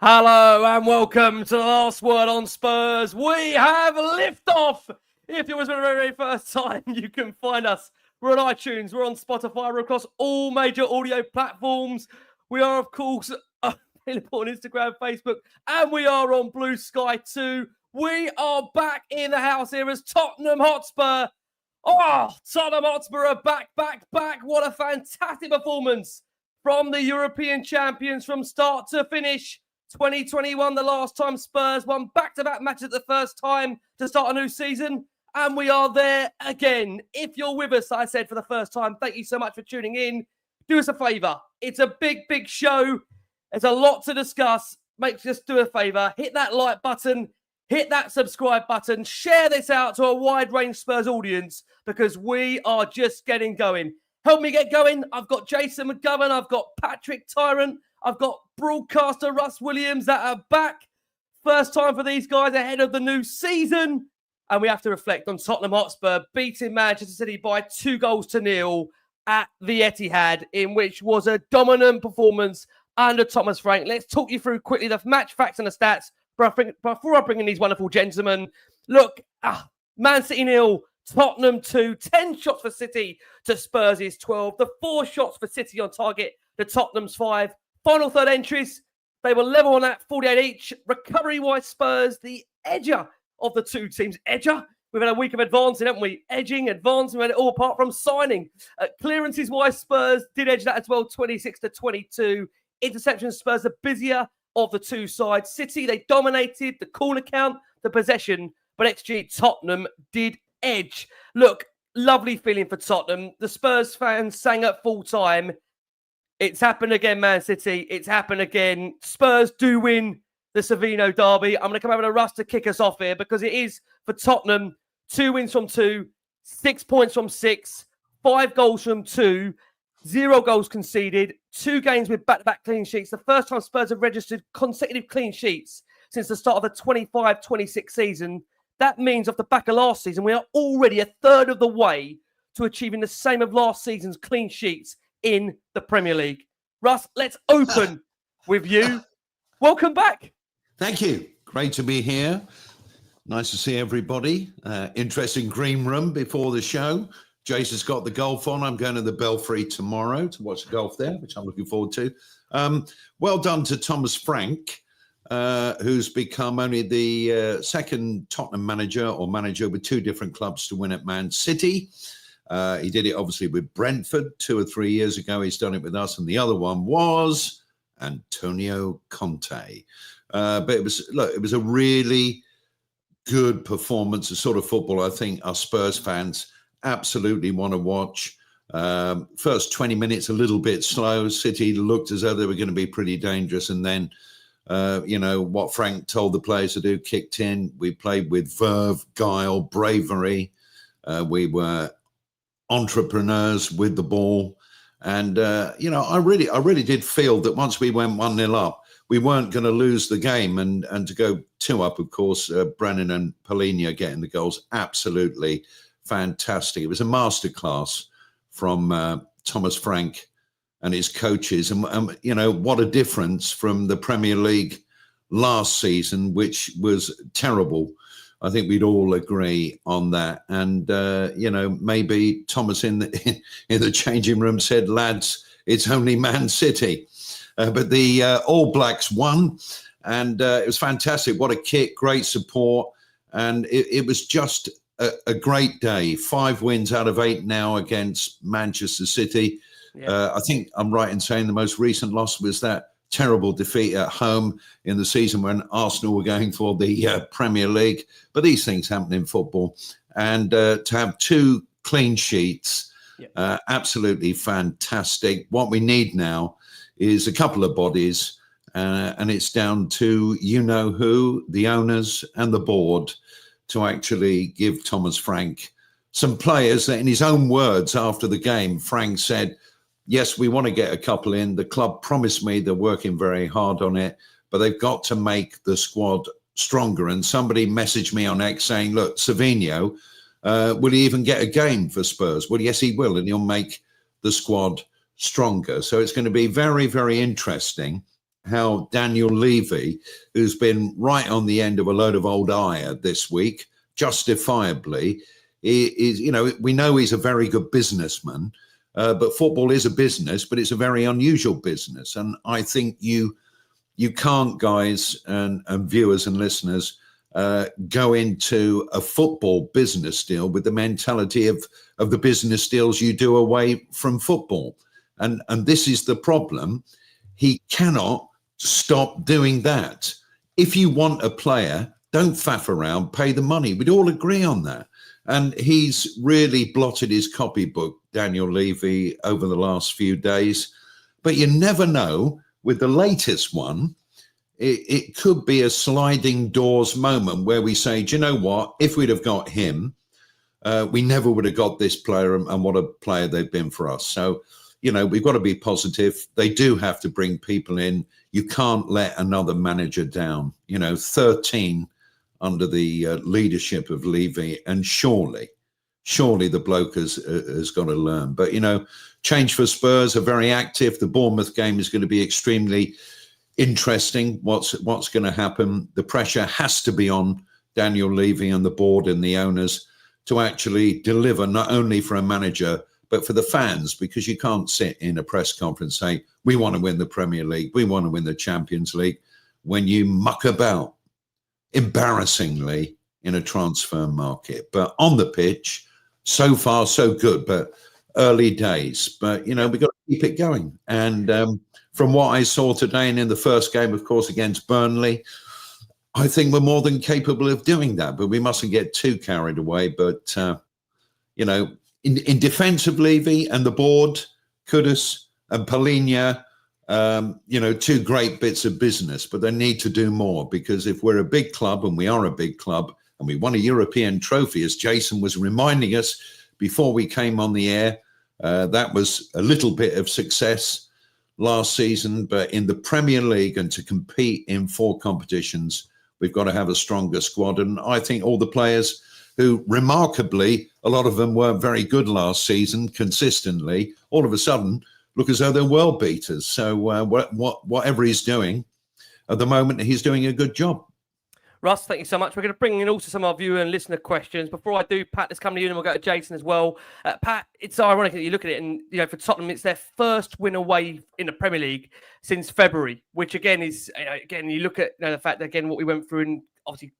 Hello and welcome to the last word on Spurs. We have liftoff. If it was the very first time, you can find us. We're on iTunes, we're on Spotify, we're across all major audio platforms. We are, of course, available on Instagram, Facebook, and we are on Blue Sky too. We are back in the house here as Tottenham Hotspur. Oh, Tottenham Hotspur are back. What a fantastic performance from the European champions from start to finish. 2021, the last time Spurs won back-to-back matches at the first time to start a new season. And we are there again. If you're with us, I said for the first time, thank you so much for tuning in. Do us a favour. It's a big show. There's a lot to discuss. Just do a favour. Hit that like button. Hit that subscribe button. Share this out to a wide range Spurs audience because we are just getting going. Help me get going. I've got Jason McGovern. I've got Patrick Tyrant. I've got Broadcaster Russ Williams that are back. First time for these guys ahead of the new season. And we have to reflect on Tottenham Hotspur beating Manchester City by 2-0 at the Etihad, in which was a dominant performance under Thomas Frank. Let's talk you through quickly the match facts and the stats before I bring in these wonderful gentlemen. Look, Man City 0, Tottenham 2, 10 shots for City to Spurs' 12. The 4 shots for City on target to Tottenham's 5. Final third entries, they were level on that, 48 each. Recovery-wise, Spurs, the edger of the two teams. Edger, we've had a week of advancing, haven't we? Edging, advancing, we had it all apart from signing. Clearances-wise, Spurs did edge that as well, 26-22. Interceptions, Spurs are busier of the two sides. City, they dominated the corner count, the possession, but XG Tottenham did edge. Look, lovely feeling for Tottenham. The Spurs fans sang at full time. It's happened again, Man City. It's happened again. Spurs do win the Savino derby. I'm going to come over to Russ to kick us off here because it is for Tottenham. 2 wins from 2, 6 points from 6, 5 goals from 2, 0 goals conceded, 2 games with back-to-back clean sheets. The first time Spurs have registered consecutive clean sheets since the start of the 25-26 season. That means off the back of last season, we are already a third of the way to achieving the same of last season's clean sheets in the Premier League. Russ, let's open with you. Welcome back. Thank you. Great to be here. Nice to see everybody. Interesting green room before the show. Jason's got the golf on. I'm going to the Belfry tomorrow to watch the golf there, which I'm looking forward to. Well done to Thomas Frank, who's become only the second Tottenham manager with 2 different clubs to win at Man City. He did it obviously with Brentford 2 or 3 years ago. He's done it with us, and the other one was Antonio Conte. But it was a really good performance, the sort of football I think our Spurs fans absolutely want to watch. First 20 minutes a little bit slow. City looked as though they were going to be pretty dangerous, and then what Frank told the players to do kicked in. We played with verve, guile, bravery. We were entrepreneurs with the ball, and I really did feel that once we went 1-0 up, we weren't going to lose the game, and to go 2 up, of course, Brennan and Palhinha getting the goals, absolutely fantastic. It was a masterclass from Thomas Frank and his coaches, and what a difference from the Premier League last season, which was terrible. I think we'd all agree on that. And, maybe Thomas in the changing room said, lads, it's only Man City. But the All Blacks won, and it was fantastic. What a kick, great support. And it was just a great day. 5 wins out of 8 now against Manchester City. Yeah. I think I'm right in saying the most recent loss was that terrible defeat at home in the season when Arsenal were going for the Premier League. But these things happen in football. And to have 2 clean sheets, absolutely fantastic. What we need now is a couple of bodies, and it's down to who, the owners and the board, to actually give Thomas Frank some players that, in his own words after the game, Frank said, yes, we want to get a couple in. The club promised me they're working very hard on it, but they've got to make the squad stronger. And somebody messaged me on X saying, look, Savino, will he even get a game for Spurs? Well, yes, he will, and he'll make the squad stronger. So it's going to be very, very interesting how Daniel Levy, who's been right on the end of a load of old ire this week, justifiably, is, you know, we know he's a very good businessman, but football is a business, but it's a very unusual business. And I think you can't, guys and viewers and listeners, go into a football business deal with the mentality of the business deals you do away from football. And this is the problem. He cannot stop doing that. If you want a player, don't faff around, pay the money. We'd all agree on that. And he's really blotted his copybook, Daniel Levy, over the last few days. But you never know, with the latest one, it could be a sliding doors moment where we say, do you know what? If we'd have got him, we never would have got this player, and what a player they've been for us. So, you know, we've got to be positive. They do have to bring people in. You can't let another manager down. You know, 13 under the leadership of Levy, and surely the bloke has got to learn. But, you know, change for Spurs are very active. The Bournemouth game is going to be extremely interesting. What's going to happen? The pressure has to be on Daniel Levy and the board and the owners to actually deliver, not only for a manager, but for the fans, because you can't sit in a press conference saying, we want to win the Premier League, we want to win the Champions League, when you muck about embarrassingly in a transfer market. But on the pitch, so far so good, but early days. But, you know, we've got to keep it going. And from what I saw today and in the first game, of course, against Burnley, I think we're more than capable of doing that, but we mustn't get too carried away. But, you know, in defence of Levy and the board, Kudus and Palhinha, you know, two great bits of business, but they need to do more, because if we're a big club, and we are a big club, and we won a European trophy, as Jason was reminding us before we came on the air, that was a little bit of success last season. But in the Premier League, and to compete in 4 competitions, we've got to have a stronger squad. And I think all the players who, remarkably, a lot of them weren't very good last season consistently, all of a sudden look as though they're world beaters. So whatever he's doing at the moment, he's doing a good job. Russ, thank you so much. We're going to bring in also some of our viewer and listener questions. Before I do, Pat, let's come to you, and we'll go to Jason as well. Pat, it's ironic that you look at it, and, you know, for Tottenham, it's their first win away in the Premier League since February, which again is, again, you look at, you know, the fact that, again, what we went through in obviously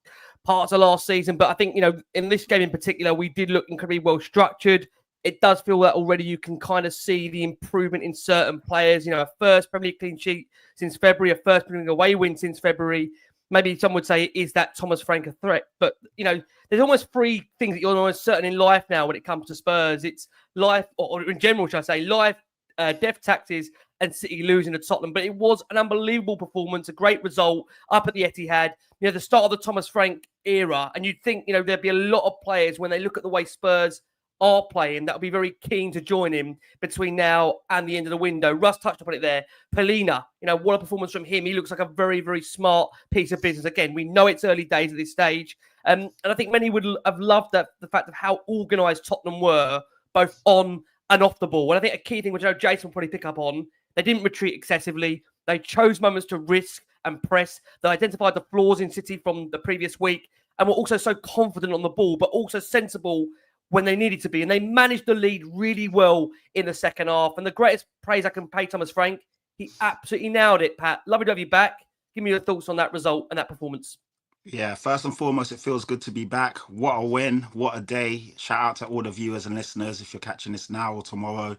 parts of last season. But I think, you know, in this game in particular, we did look incredibly well structured. It does feel that already you can kind of see the improvement in certain players. You know, a first Premier League clean sheet since February, a first Premier League away win since February. Maybe some would say, is that Thomas Frank a threat? But, you know, there's almost 3 things that you're almost certain in life now when it comes to Spurs. It's life, or in general, should I say, life, death, taxes, and City losing to Tottenham. But it was an unbelievable performance, a great result up at the Etihad. You know, the start of the Thomas Frank era. And you'd think, you know, there'd be a lot of players when they look at the way Spurs are playing that will be very keen to join him between now and the end of the window. Russ touched upon it there. Palhinha, you know, what a performance from him. He looks like a very, very smart piece of business. Again, we know it's early days at this stage. And I think many would have loved the fact of how organised Tottenham were, both on and off the ball. And I think a key thing, which I know Jason will probably pick up on, they didn't retreat excessively. They chose moments to risk and press. They identified the flaws in City from the previous week and were also so confident on the ball, but also sensible when they needed to be. And they managed the lead really well in the second half. And the greatest praise I can pay Thomas Frank, he absolutely nailed it, Pat. Lovely to have you back. Give me your thoughts on that result and that performance. Yeah, first and foremost, it feels good to be back. What a win. What a day. Shout out to all the viewers and listeners. If you're catching this now or tomorrow,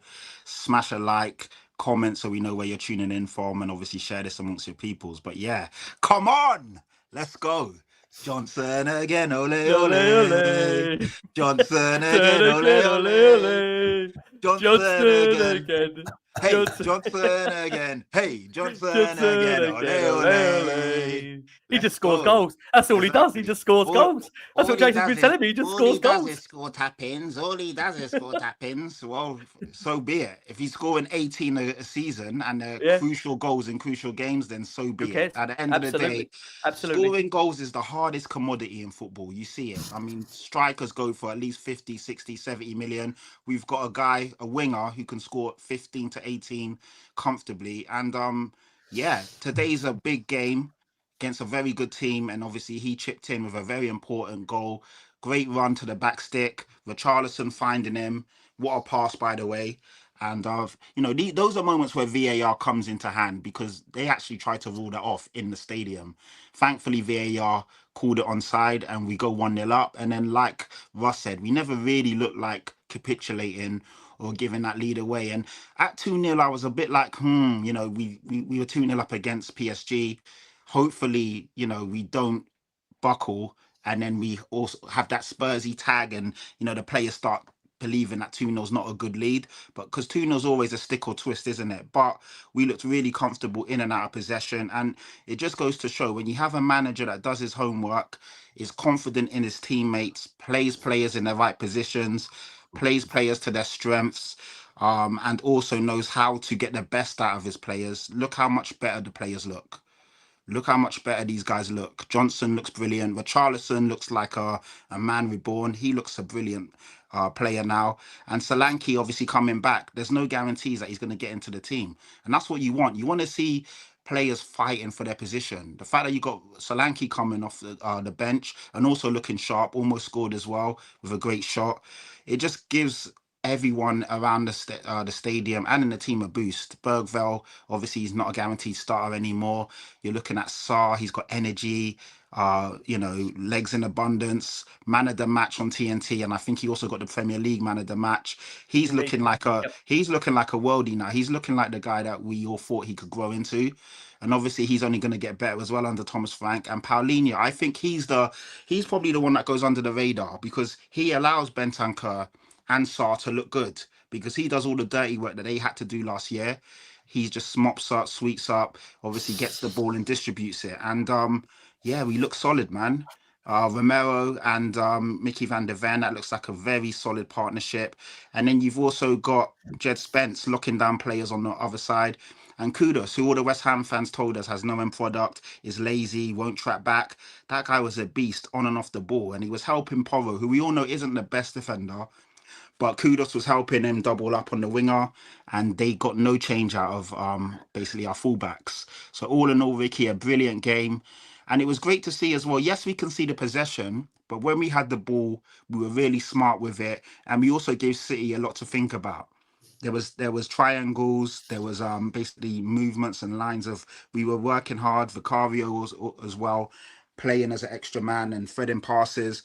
smash a like, comment so we know where you're tuning in from, and obviously share this amongst your peoples. But yeah, come on. Let's go. Johnson again, ole, ole, ole. Johnson again, ole, ole, ole. Johnson again. Hey, Johnson again. Hey, Johnson again, ole, ole. He just scores goals. That's all he does. He just scores goals. That's what Jason's been telling me. He just scores goals. All he does is score tap-ins. All he does is score tap-ins. Well, so be it. If he's scoring 18 a season and crucial goals in crucial games, then so be it. At the end of the day, scoring goals is the hardest commodity in football. You see it. I mean, strikers go for at least 50, 60, 70 million. We've got a guy, a winger, who can score 15 to 18 comfortably. And Yeah, today's a big game against a very good team, and obviously he chipped in with a very important goal. Great run to the back stick, Richarlison finding him. What a pass, by the way. And those are moments where VAR comes into hand because they actually tried to rule that off in the stadium. Thankfully, VAR called it onside, and we go 1-0 up. And then, like Russ said, we never really looked like capitulating or giving that lead away. And at 2-0, I was a bit like, we were 2-0 up against PSG. Hopefully, we don't buckle, and then we also have that Spursy tag, and the players start believing that 2-0 is not a good lead. But because 2-0 is always a stick or twist, isn't it? But we looked really comfortable in and out of possession. And it just goes to show when you have a manager that does his homework, is confident in his teammates, plays players in the right positions, plays players to their strengths, and also knows how to get the best out of his players. Look how much better the players look. Look how much better these guys look. Johnson looks brilliant. Richarlison looks like a man reborn. He looks a brilliant player now. And Solanke obviously coming back. There's no guarantees that he's going to get into the team. And that's what you want. You want to see players fighting for their position. The fact that you got Solanke coming off the bench and also looking sharp, almost scored as well with a great shot. It just gives everyone around the stadium and in the team a boost. Bergvall, obviously, he's not a guaranteed starter anymore. You're looking at Sarr, he's got energy, legs in abundance, man of the match on TNT, and I think he also got the Premier League man of the match. He's looking like a worldie now. He's looking like the guy that we all thought he could grow into. And obviously he's only going to get better as well under Thomas Frank. And Palhinha, I think he's probably the one that goes under the radar because he allows Bentancur and Sarr to look good because he does all the dirty work that they had to do last year. He just mops up, sweeps up, obviously gets the ball and distributes it. And we look solid, man. Romero and Mickey van der Ven, that looks like a very solid partnership. And then you've also got Jed Spence locking down players on the other side. And Kudos, who all the West Ham fans told us has no end product, is lazy, won't track back. That guy was a beast on and off the ball. And he was helping Porro, who we all know isn't the best defender. But Kudos was helping him double up on the winger, and they got no change out of basically our fullbacks. So all in all, Ricky, a brilliant game. And it was great to see as well. Yes, we can see the possession, but when we had the ball, we were really smart with it. And we also gave City a lot to think about. There was triangles, there was basically movements and lines of, we were working hard. Vicario was as well, playing as an extra man and threading passes.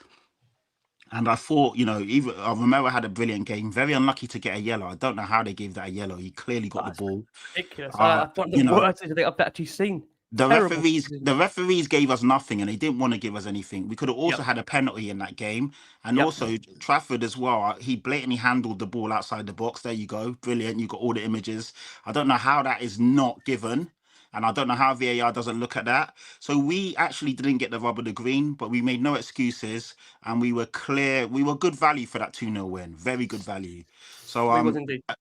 And I thought, even Romero had a brilliant game. Very unlucky to get a yellow. I don't know how they gave that a yellow. He clearly got the ball. Ridiculous. One of the worst things I think I've actually seen. The referees gave us nothing, and they didn't want to give us anything. We could have also had a penalty in that game, and also Trafford as well. He blatantly handled the ball outside the box. There you go, brilliant. You got all the images. I don't know how that is not given. And I don't know how VAR doesn't look at that. So we actually didn't get the rub of the green, but we made no excuses. And we were clear. We were good value for that 2-0 win. Very good value. So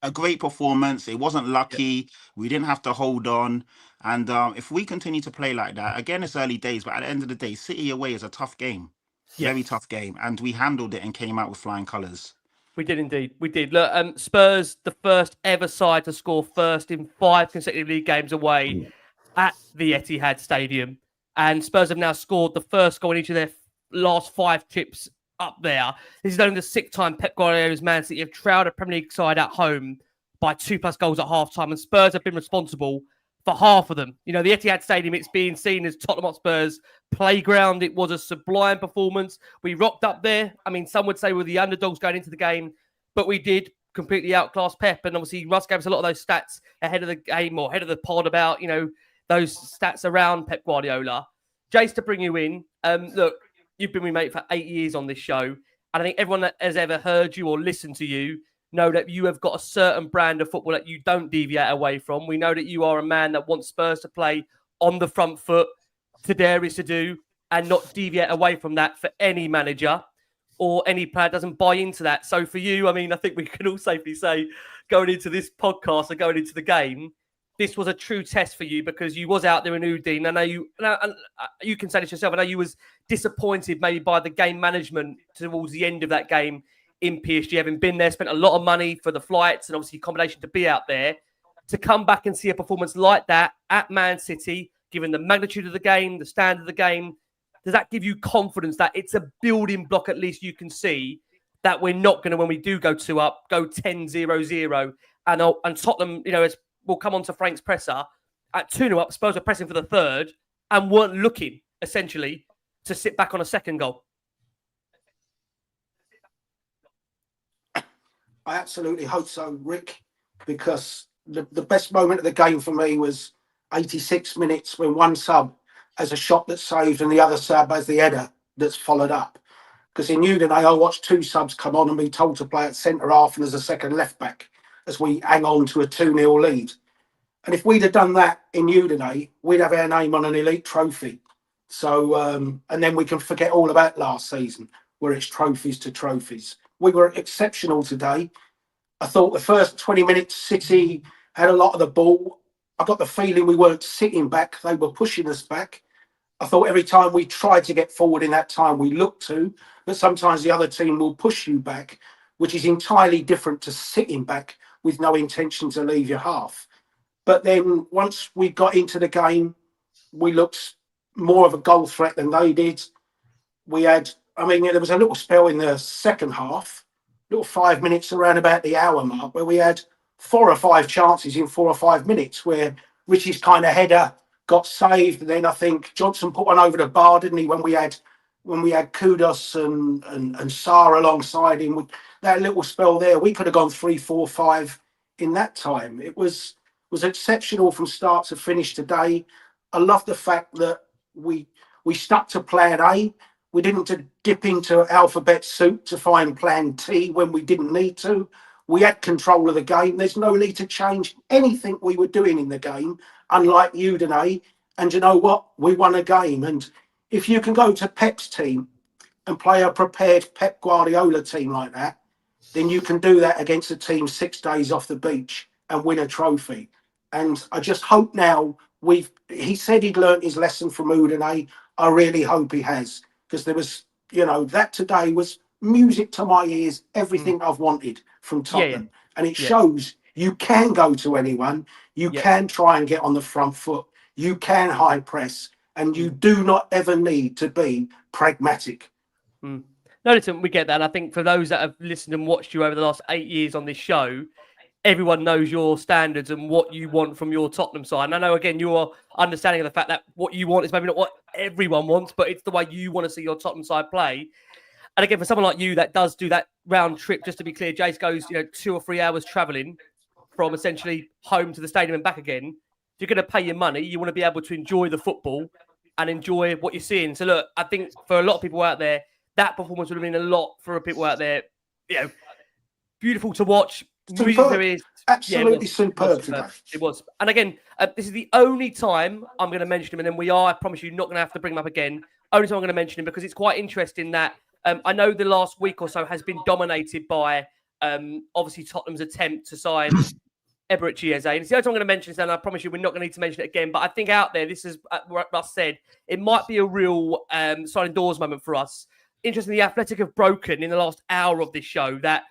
a great performance. It wasn't lucky. Yeah. We didn't have to hold on. And if we continue to play like that, again, it's early days. But at the end of the day, City away is a tough game. Very tough game. And we handled it and came out with flying colours. We did indeed. We did. Look, Spurs, the first ever side to score first in 5 consecutive league games away at the Etihad Stadium. And Spurs have now scored the first goal in each of their last 5 trips up there. This is only the 6th time Pep Guardiola's Man City have trailed a Premier League side at home by 2+ goals at half-time. And Spurs have been responsible for half of them. The Etihad Stadium, it's being seen as Tottenham Hotspur's playground. It was a sublime performance. We rocked up there. I mean, some would say we're the underdogs going into the game, but we did completely outclass Pep. And obviously, Russ gave us a lot of those stats ahead of the game or ahead of the pod about, those stats around Pep Guardiola. Jace, to bring you in, look, you've been with me for 8 years on this show, and I think everyone that has ever heard you or listened to you know that you have got a certain brand of football that you don't deviate away from. We know that you are a man that wants Spurs to play on the front foot, to dare is to do, and not deviate away from that for any manager or any player doesn't buy into that. So for you, I think we can all safely say, going into this podcast and going into the game, this was a true test for you because you was out there in Udine. I know you can say this yourself. I know you was disappointed maybe by the game management towards the end of that game in PSG, having been there, spent a lot of money for the flights and obviously accommodation to be out there. to come back and see a performance like that at Man City, given the magnitude of the game, the standard of the game, does that give you confidence that it's a building block at least you can see that we're not going to, when we do go 2 up, go 10-0-0 and Tottenham, we'll come on to Frank's presser, at 2-0 up, Spurs were pressing for the third and weren't looking, essentially, to sit back on a second goal? I absolutely hope so, Rick, because the best moment of the game for me was 86 minutes when one sub has a shot that's saved and the other sub has the header that's followed up. Because in Udine, I watched 2 subs come on and be told to play at centre half and as a second left back as we hang on to a 2-0 lead. And if we'd have done that in Udine, we'd have our name on an elite trophy. So, and then we can forget all about last season, where it's trophies to trophies. We were exceptional today. I thought the first 20 minutes, City had a lot of the ball. I got the feeling we weren't sitting back. They were pushing us back. I thought every time we tried to get forward in that time, we looked to, but sometimes the other team will push you back, which is entirely different to sitting back with no intention to leave your half. But then once we got into the game, we looked more of a goal threat than they did. There was a little spell in the second half, little 5 minutes around about the hour mark, where we had 4 or 5 chances in 4 or 5 minutes where Richie's kind of header got saved. And then I think Johnson put one over the bar, didn't he, when we had Kudus and Sarr alongside him. With that little spell there, we could have gone 3, 4, 5 in that time. It was exceptional from start to finish today. I love the fact that we stuck to plan A. We didn't dip into alphabet soup to find plan T when we didn't need to. We had control of the game. There's no need to change anything we were doing in the game, unlike Udine. And you know what? We won a game. And if you can go to Pep's team and play a prepared Pep Guardiola team like that, then you can do that against a team 6 days off the beach and win a trophy. And I just hope now he said he'd learnt his lesson from Udine. I really hope he has. Because there was, that today was music to my ears, everything I've wanted from Tottenham. Yeah. And it shows you can go to anyone, you can try and get on the front foot, you can high press, and you do not ever need to be pragmatic. No, listen, we get that. And I think for those that have listened and watched you over the last 8 years on this show, everyone knows your standards and what you want from your Tottenham side. And I know, again, your understanding of the fact that what you want is maybe not what everyone wants, but it's the way you want to see your Tottenham side play. And again, for someone like you that does do that round trip, just to be clear, Jace goes 2 or 3 hours travelling from essentially home to the stadium and back again. If you're going to pay your money, you want to be able to enjoy the football and enjoy what you're seeing. So look, I think for a lot of people out there, that performance would have been a lot for people out there. Beautiful to watch. Superb. Absolutely superb today. It was. And again, this is the only time I'm going to mention him, and then I promise you, not going to have to bring him up again. Only time I'm going to mention him because it's quite interesting that I know the last week or so has been dominated by obviously Tottenham's attempt to sign Eberechi Eze. And it's the only time I'm going to mention this, and I promise you we're not going to need to mention it again. But I think out there, this is what Russ said, it might be a real sliding doors moment for us. Interesting, the Athletic have broken in the last hour of this show that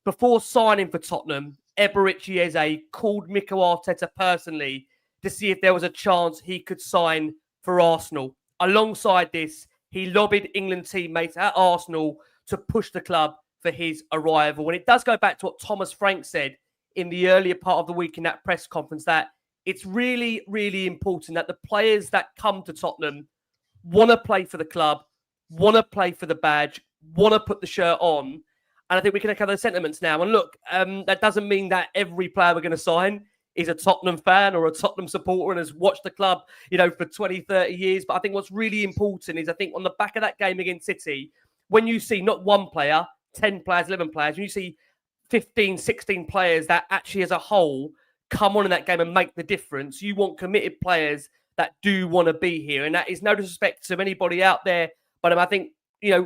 before signing for Tottenham, Eberechi Eze called Mikel Arteta personally to see if there was a chance he could sign for Arsenal. Alongside this, he lobbied England teammates at Arsenal to push the club for his arrival. And it does go back to what Thomas Frank said in the earlier part of the week in that press conference, that it's really, really important that the players that come to Tottenham want to play for the club, want to play for the badge, want to put the shirt on. And I think we can echo those sentiments now. And look, that doesn't mean that every player we're going to sign is a Tottenham fan or a Tottenham supporter and has watched the club, for 20, 30 years. But I think what's really important is I think on the back of that game against City, when you see not one player, 10 players, 11 players, when you see 15, 16 players that actually as a whole come on in that game and make the difference, you want committed players that do want to be here. And that is no disrespect to anybody out there. But I think,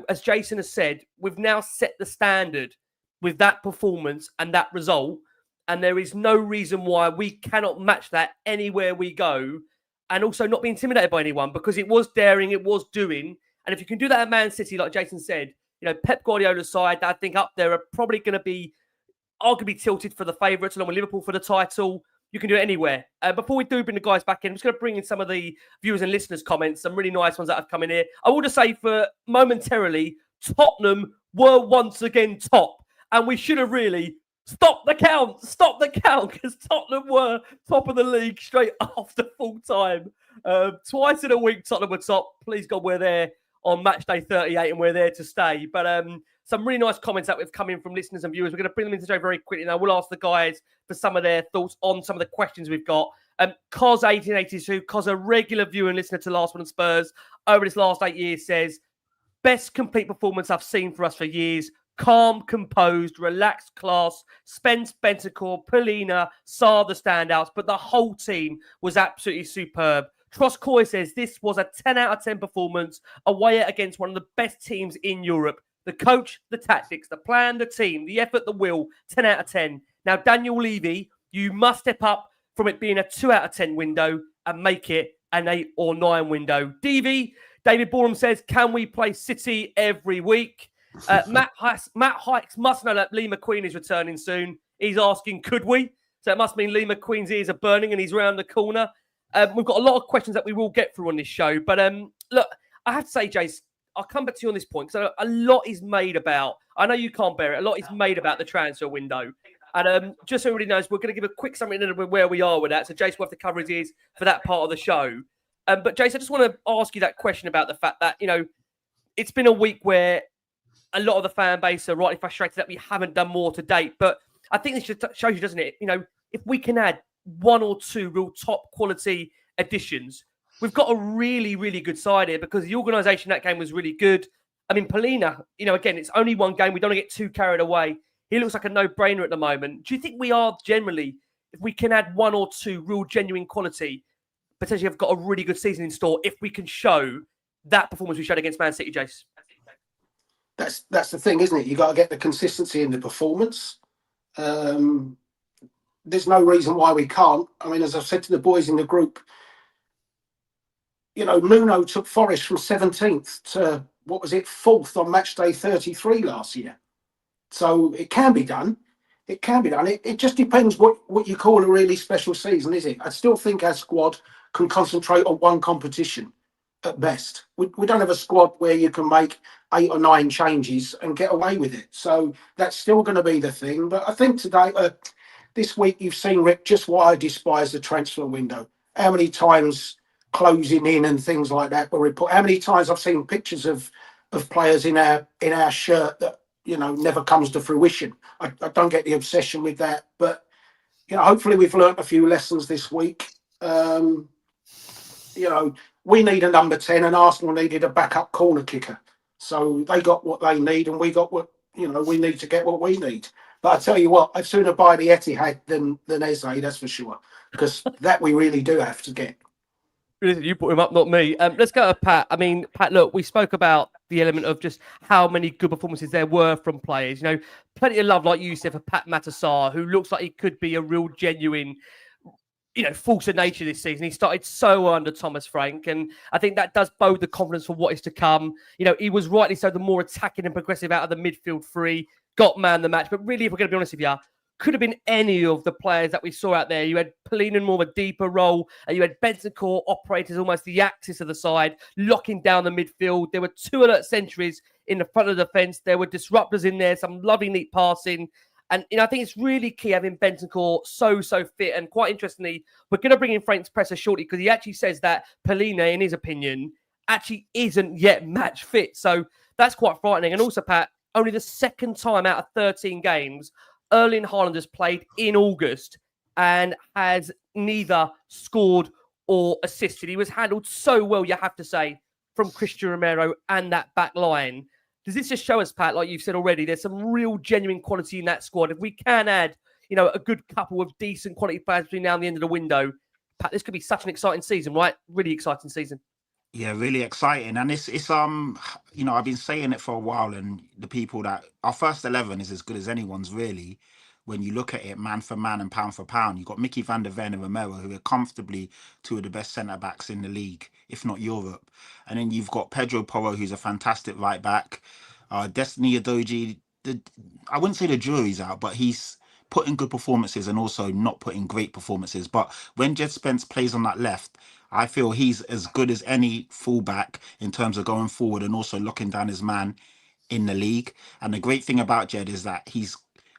as Jason has said, we've now set the standard with that performance and that result. And there is no reason why we cannot match that anywhere we go and also not be intimidated by anyone, because it was daring, it was doing. And if you can do that at Man City, like Jason said, Pep Guardiola's side, I think up there are probably going to be arguably tilted for the favourites along with Liverpool for the title. You can do it anywhere. Before we do bring the guys back in, I'm just going to bring in some of the viewers and listeners' comments, some really nice ones that have come in here. I will just say for momentarily, Tottenham were once again top, and we should have really stopped the count, because Tottenham were top of the league straight after full time. Twice in a week, Tottenham were top. Please God, we're there on match day 38 and we're there to stay. But some really nice comments that have come in from listeners and viewers. We're going to bring them into the show very quickly. Now, we'll ask the guys for some of their thoughts on some of the questions we've got. Cos1882, Cos, a regular viewer and listener to Last One on Spurs, over this last 8 years says, best complete performance I've seen for us for years. Calm, composed, relaxed class. Spence, Bentancur, Palhinha, Sarr the standouts, but the whole team was absolutely superb. Troscoy says this was a 10 out of 10 performance away against one of the best teams in Europe. The coach, the tactics, the plan, the team, the effort, the will, 10 out of 10. Now, Daniel Levy, you must step up from it being a 2 out of 10 window and make it an 8 or 9 window. David Borum says, can we play City every week? Matt Hikes must know that Lee McQueen is returning soon. He's asking, could we? So it must mean Lee McQueen's ears are burning and he's round the corner. We've got a lot of questions that we will get through on this show. But look, I have to say, Jace, I'll come back to you on this point because a lot is made about, I know you can't bear it, a lot is made about the transfer window. And just so everybody knows, we're going to give a quick summary of where we are with that. So Jace will have to cover his ears for that part of the show. But Jace, I just want to ask you that question about the fact that, you know, it's been a week where a lot of the fan base are rightly frustrated that we haven't done more to date. But I think this just shows you, doesn't it? You know, if we can add 1 or 2 real top quality additions, we've got a really, really good side here because the organisation that game was really good. I mean, Palhinha, you know, again, it's only one game. We don't want to get too carried away. He looks like a no-brainer at the moment. Do you think we are generally, if we can add 1 or 2 real genuine quality, potentially have got a really good season in store if we can show that performance we showed against Man City, Jace? That's the thing, isn't it? You got to get the consistency in the performance. There's no reason why we can't. I mean, as I've said to the boys in the group, you know, Nuno took Forest from 17th to, what was it, 4th on match day 33 last year. So it can be done. It can be done. It just depends what you call a really special season, is it? I still think our squad can concentrate on one competition at best. We don't have a squad where you can make 8 or 9 changes and get away with it. So that's still going to be the thing. But I think today, this week, you've seen, Rick, just why I despise the transfer window. How many times closing in and things like that were reported. How many times I've seen pictures of players in our shirt that, you know, never comes to fruition. I don't get the obsession with that. But, you know, hopefully we've learnt a few lessons this week. You know, we need a number 10 and Arsenal needed a backup corner kicker. So they got what they need and we got what, you know, we need to get what we need. But I tell you what, I'd sooner buy the Etihad than Eze, that's for sure. Because that we really do have to get. You put him up, not me. Let's go to Pat. I mean, Pat, look, we spoke about the element of just how many good performances there were from players. You know, plenty of love, like you said, for Pat Matasar, who looks like he could be a real genuine, you know, force of nature this season. He started so well under Thomas Frank, and I think that does bode the confidence for what is to come. You know, he was rightly so the more attacking and progressive out of the midfield three, got man the match. But really, if we're going to be honest with you, could have been any of the players that we saw out there. You had Palhinha in more of a deeper role, and you had Bentancur operate as almost the axis of the side, locking down the midfield. There were 2 alert sentries in the front of the defence. There were disruptors in there, some lovely neat passing. And, you know, I think it's really key having Bentancur so fit. And quite interestingly, we're going to bring in Frank's presser shortly because he actually says that Palhinha, in his opinion, actually isn't yet match fit. So that's quite frightening. And also, Pat, only the second time out of 13 games Erling Haaland has played in August and has neither scored or assisted. He was handled so well, you have to say, from Christian Romero and that back line. Does this just show us, Pat, like you've said already, there's some real genuine quality in that squad? If we can add, you know, a good couple of decent quality players between now and the end of the window, Pat, this could be such an exciting season, right? Really exciting season. Yeah, really exciting. And it's you know, I've been saying it for a while, and the people that our first 11 is as good as anyone's, really. When you look at it, man for man and pound for pound, you've got Mickey van der Ven and Romero, who are comfortably 2 of the best centre-backs in the league, if not Europe. And then you've got Pedro Porro, who's a fantastic right-back. Destiny Udogie, I wouldn't say the jury's out, but he's putting good performances and also not putting great performances. But when Jed Spence plays on that left, I feel he's as good as any fullback in terms of going forward and also locking down his man in the league. And the great thing about Jed is that he's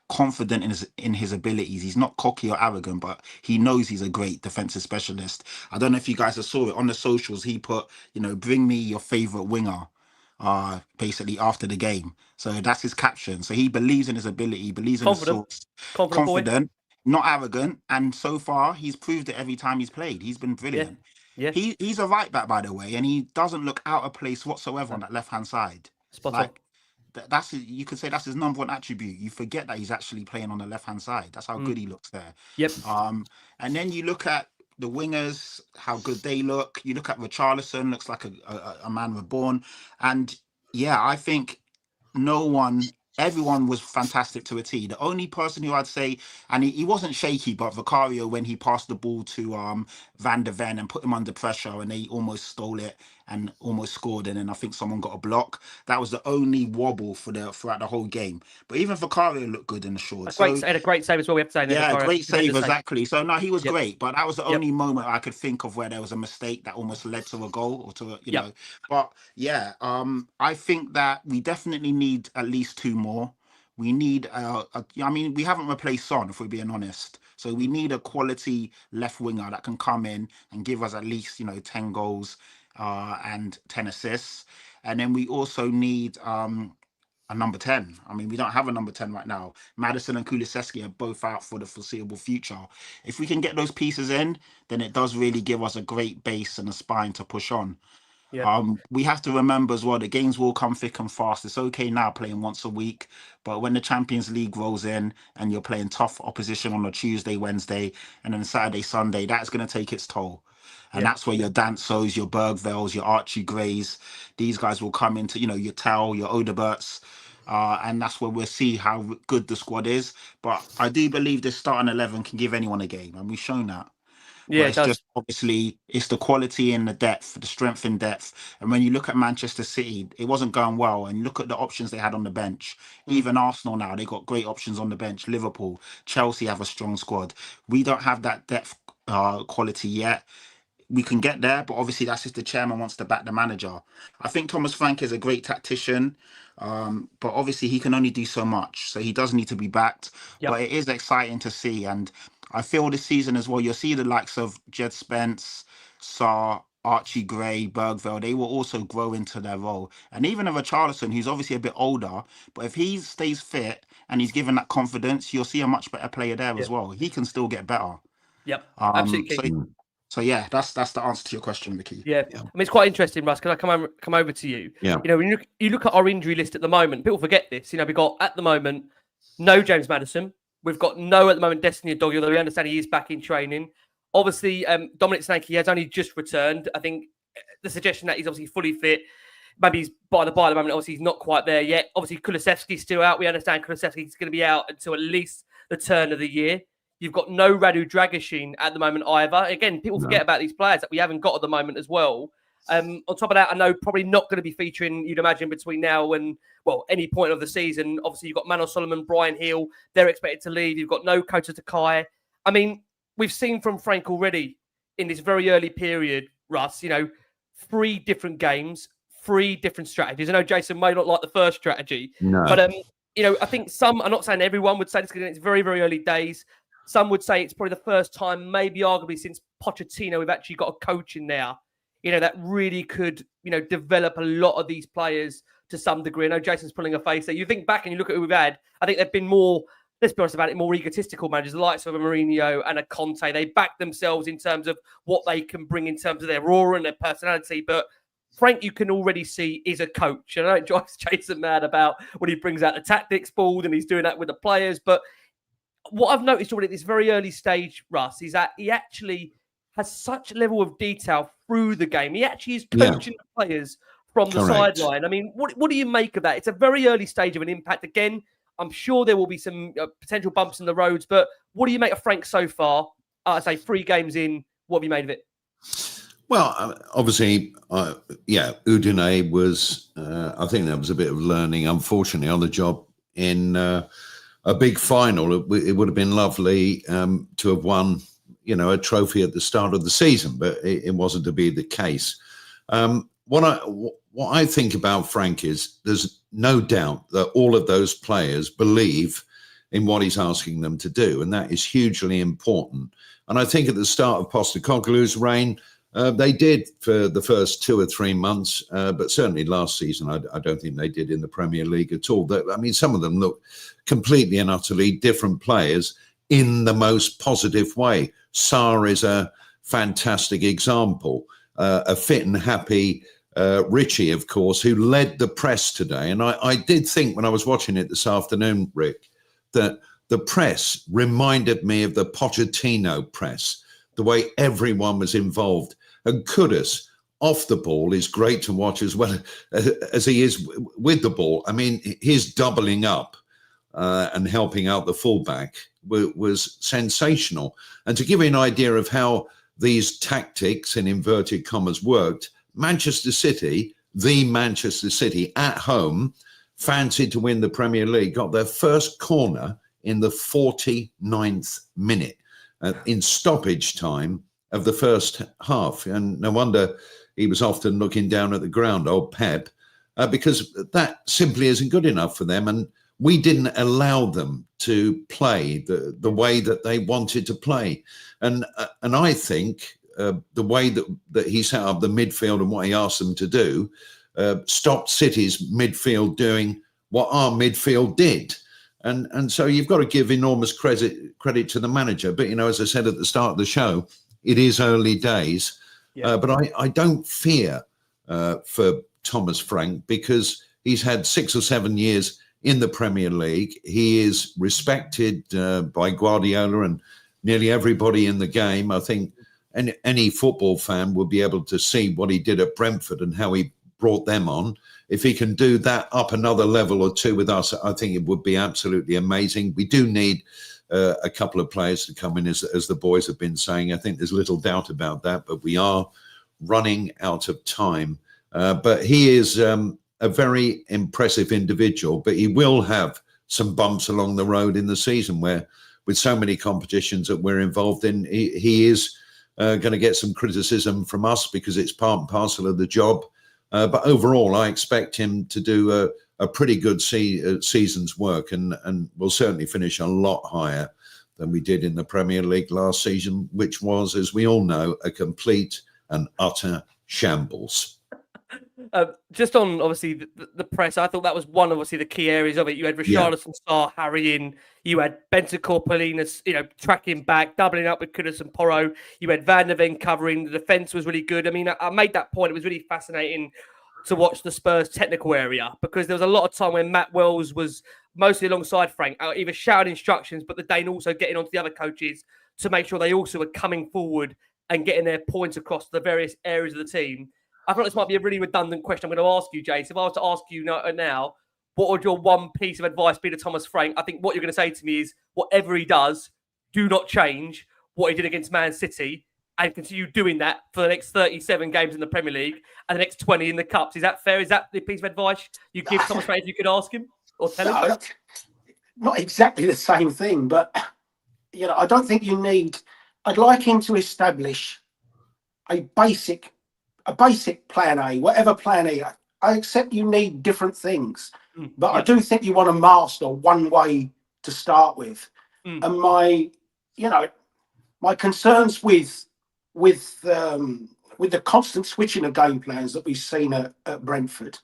confident in his abilities. He's not cocky or arrogant, but he knows he's a great defensive specialist. I don't know if you guys have saw it on the socials. He put, bring me your favorite winger, basically after the game. So that's his caption. So he believes in his ability, he believes in his source, confident, not arrogant. And so far, he's proved it every time he's played. He's been brilliant. Yeah. He's a right back, by the way, and he doesn't look out of place whatsoever on that left-hand side. Spot on. That's you could say that's his number one attribute. You forget that he's actually playing on the left-hand side. That's how good he looks there. Yep. And then you look at the wingers, how good they look. You look at Richarlison, looks like a man reborn. And yeah, I think everyone was fantastic to a T. The only person who I'd say, and he wasn't shaky, but Vicario, when he passed the ball to Van der Ven and put him under pressure and they almost stole it and almost scored, and then I think someone got a block. That was the only wobble throughout the whole game. But even Vicario looked good in the short. Had a great save as well, we have to say. Yeah, great save, exactly. So no, he was great, but that was the only moment I could think of where there was a mistake that almost led to a goal or to you know. But yeah, I think that we definitely need at least two more. We need we haven't replaced Son, if we're being honest. So we need a quality left winger that can come in and give us at least 10 goals and 10 assists. And then we also need a number 10. I mean, we don't have a number 10 right now. Maddison and Kulusevski are both out for the foreseeable future. If we can get those pieces in, then it does really give us a great base and a spine to push on. Yeah. We have to remember as well, the games will come thick and fast. It's okay now playing once a week, but when the Champions League rolls in and you're playing tough opposition on a Tuesday, Wednesday, and then Saturday, Sunday, that's going to take its toll. And that's where your Dansos, your Bergvales, your Archie Grays, these guys will come into, your Tell, your Odeberts. And that's where we'll see how good the squad is. But I do believe this starting 11 can give anyone a game, and we've shown that. Yeah, it's just obviously it's the quality and the depth, the strength in depth. And when you look at Manchester City, it wasn't going well. And look at the options they had on the bench. Even Arsenal now, they got great options on the bench. Liverpool, Chelsea have a strong squad. We don't have that depth quality yet. We can get there, but obviously that's if the chairman wants to back the manager. I think Thomas Frank is a great tactician, but obviously he can only do so much. So he does need to be backed. But it is exciting to see. And I feel this season as well, you'll see the likes of Jed Spence, Sarr, Archie Gray, Bergvale, they will also grow into their role. And even a Richarlison, who's obviously a bit older, but if he stays fit and he's given that confidence, you'll see a much better player there as well. He can still get better. Yep, absolutely. So yeah, that's the answer to your question, Mickey. Yeah. I mean, it's quite interesting, Russ. Can I come over to you? Yeah. When you look at our injury list at the moment, people forget this. We've got at the moment no James Maddison. We've got no at the moment Destiny Doggy, although we understand he is back in training. Obviously, Dominic Snakey has only just returned. I think the suggestion that he's obviously fully fit, maybe he's by the moment. Obviously, he's not quite there yet. Obviously, Kulusevski's still out. We understand Kulusevski's going to be out until at least the turn of the year. You've got no Radu Dragusin at the moment either. Again, people forget about these players that we haven't got at the moment as well. On top of that, I know probably not going to be featuring, you'd imagine, between now and, any point of the season. Obviously, you've got Manuel Solomon, Brian Hill. They're expected to leave. You've got no Kota Takai. I mean, we've seen from Frank already in this very early period, Russ, 3 different games, 3 different strategies. I know Jason may not like the first strategy. No. But, I think some, I'm not saying everyone would say this because it's very, very early days. Some would say it's probably the first time, maybe arguably since Pochettino, we've actually got a coach in there, that really could, develop a lot of these players to some degree. I know Jason's pulling a face there. You think back and you look at who we've had, I think they've been more, let's be honest about it, more egotistical managers, the likes of a Mourinho and a Conte. They back themselves in terms of what they can bring in terms of their aura and their personality. But Frank, you can already see, is a coach. And I know it drives Jason mad about when he brings out the tactics board and he's doing that with the players. But what I've noticed already at this very early stage, Russ, is that he actually has such a level of detail through the game. He actually is coaching the players from the sideline. I mean, what do you make of that? It's a very early stage of an impact. Again, I'm sure there will be some potential bumps in the roads, but what do you make of Frank so far? I'd say 3 games in, what have you made of it? Well, obviously, Udine was, I think that was a bit of learning, unfortunately, on the job in a big final. It would have been lovely to have won, a trophy at the start of the season, but it wasn't to be the case. What I think about Frank is there's no doubt that all of those players believe in what he's asking them to do, and that is hugely important. And I think at the start of Postecoglou's reign, they did for the first 2 or 3 months, but certainly last season, I don't think they did in the Premier League at all. Some of them look completely and utterly different players in the most positive way. Sarr is a fantastic example, a fit and happy Richie, of course, who led the press today. And I did think when I was watching it this afternoon, Rick, that the press reminded me of the Pochettino press, the way everyone was involved. And Kudus off the ball is great to watch as well as he is with the ball. I mean, his doubling up and helping out the fullback was sensational. And to give you an idea of how these tactics, in inverted commas, worked, Manchester City, at home, fancied to win the Premier League, got their first corner in the 49th minute in stoppage time of the first half. And no wonder he was often looking down at the ground, old Pep, because that simply isn't good enough for them. And we didn't allow them to play the way that they wanted to play. And I think the way that he set up the midfield and what he asked them to do stopped City's midfield doing what our midfield did. And so you've got to give enormous credit to the manager. But, as I said at the start of the show, it is early days. Yeah. But I don't fear for Thomas Frank, because he's had 6 or 7 years in the Premier League. He is respected by Guardiola and nearly everybody in the game. I think any football fan will be able to see what he did at Brentford and how he brought them on. If he can do that up another level or two with us, I think it would be absolutely amazing. We do need a couple of players to come in, as the boys have been saying. I think there's little doubt about that, but we are running out of time. But he is a very impressive individual, but he will have some bumps along the road in the season, where with so many competitions that we're involved in, he is going to get some criticism from us, because it's part and parcel of the job. But overall, I expect him to do a pretty good season's work, and will certainly finish a lot higher than we did in the Premier League last season, which was, as we all know, a complete and utter shambles. Just on, obviously, the press, I thought that was one, obviously, the key areas of it. You had Richarlison, Sarr, harrying. You had Bentancur, Palhinha, tracking back, doubling up with Kudus and Porro. You had Van der Ven covering. The defence was really good. I mean, I made that point. It was really fascinating to watch the Spurs technical area, because there was a lot of time when Matt Wells was mostly alongside Frank, either shouting instructions, but the Dane also getting onto the other coaches to make sure they also were coming forward and getting their points across the various areas of the team. I thought this might be a really redundant question I'm going to ask you, Jace. If I was to ask you now, what would your one piece of advice be to Thomas Frank? I think what you're going to say to me is, whatever he does, do not change what he did against Man City, and continue doing that for the next 37 games in the Premier League and the next 20 in the Cups. Is that fair? Is that the piece of advice you give Thomas Frank if you could ask him or tell him? Not exactly the same thing, but I don't think you need. I'd like him to establish a basic plan A, whatever plan A. I accept you need different things, but I do think you want to master one way to start with. And my concerns with the constant switching of game plans that we've seen at Brentford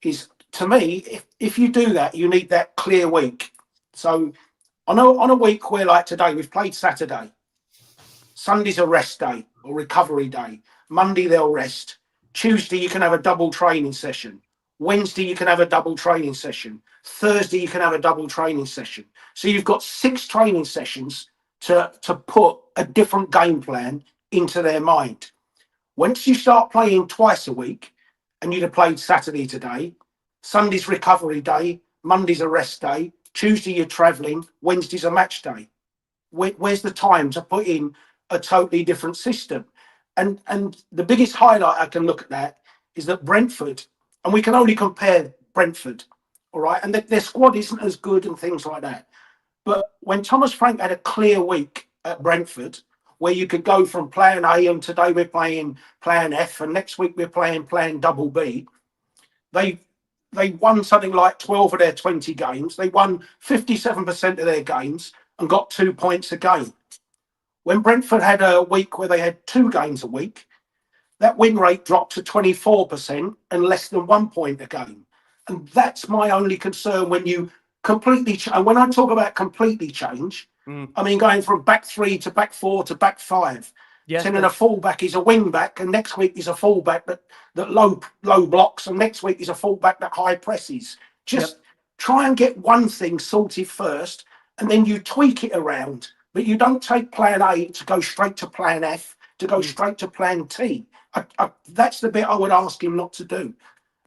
is, to me, if you do that, you need that clear week. So on a week where, like today, we've played Saturday, Sunday's a rest day or recovery day. Monday they'll rest. Tuesday you can have a double training session. Wednesday you can have a double training session. Thursday you can have a double training session. So you've got 6 training sessions to put a different game plan into their mind. Once you start playing twice a week, and you'd have played Saturday today, Sunday's recovery day, Monday's a rest day, Tuesday you're travelling, Wednesday's a match day. Where's the time to put in a totally different system? And the biggest highlight I can look at that is that Brentford, and we can only compare Brentford, all right, and their squad isn't as good and things like that. But when Thomas Frank had a clear week at Brentford, where you could go from plan A and today we're playing plan F and next week we're playing plan double B, they won something like 12 of their 20 games. They won 57% of their games and got 2 points a game. When Brentford had a week where they had 2 games a week, that win rate dropped to 24% and less than 1 point a game. And that's my only concern when you completely and when I talk about completely change, I mean going from back 3 to back 4 to back 5. Yes, Telling a fullback is a wing back, and next week is a fullback that low blocks, and next week is a fullback that high presses. Just try and get one thing sorted first, and then you tweak it around. But you don't take plan A to go straight to plan F, to go straight to plan T. That's the bit I would ask him not to do.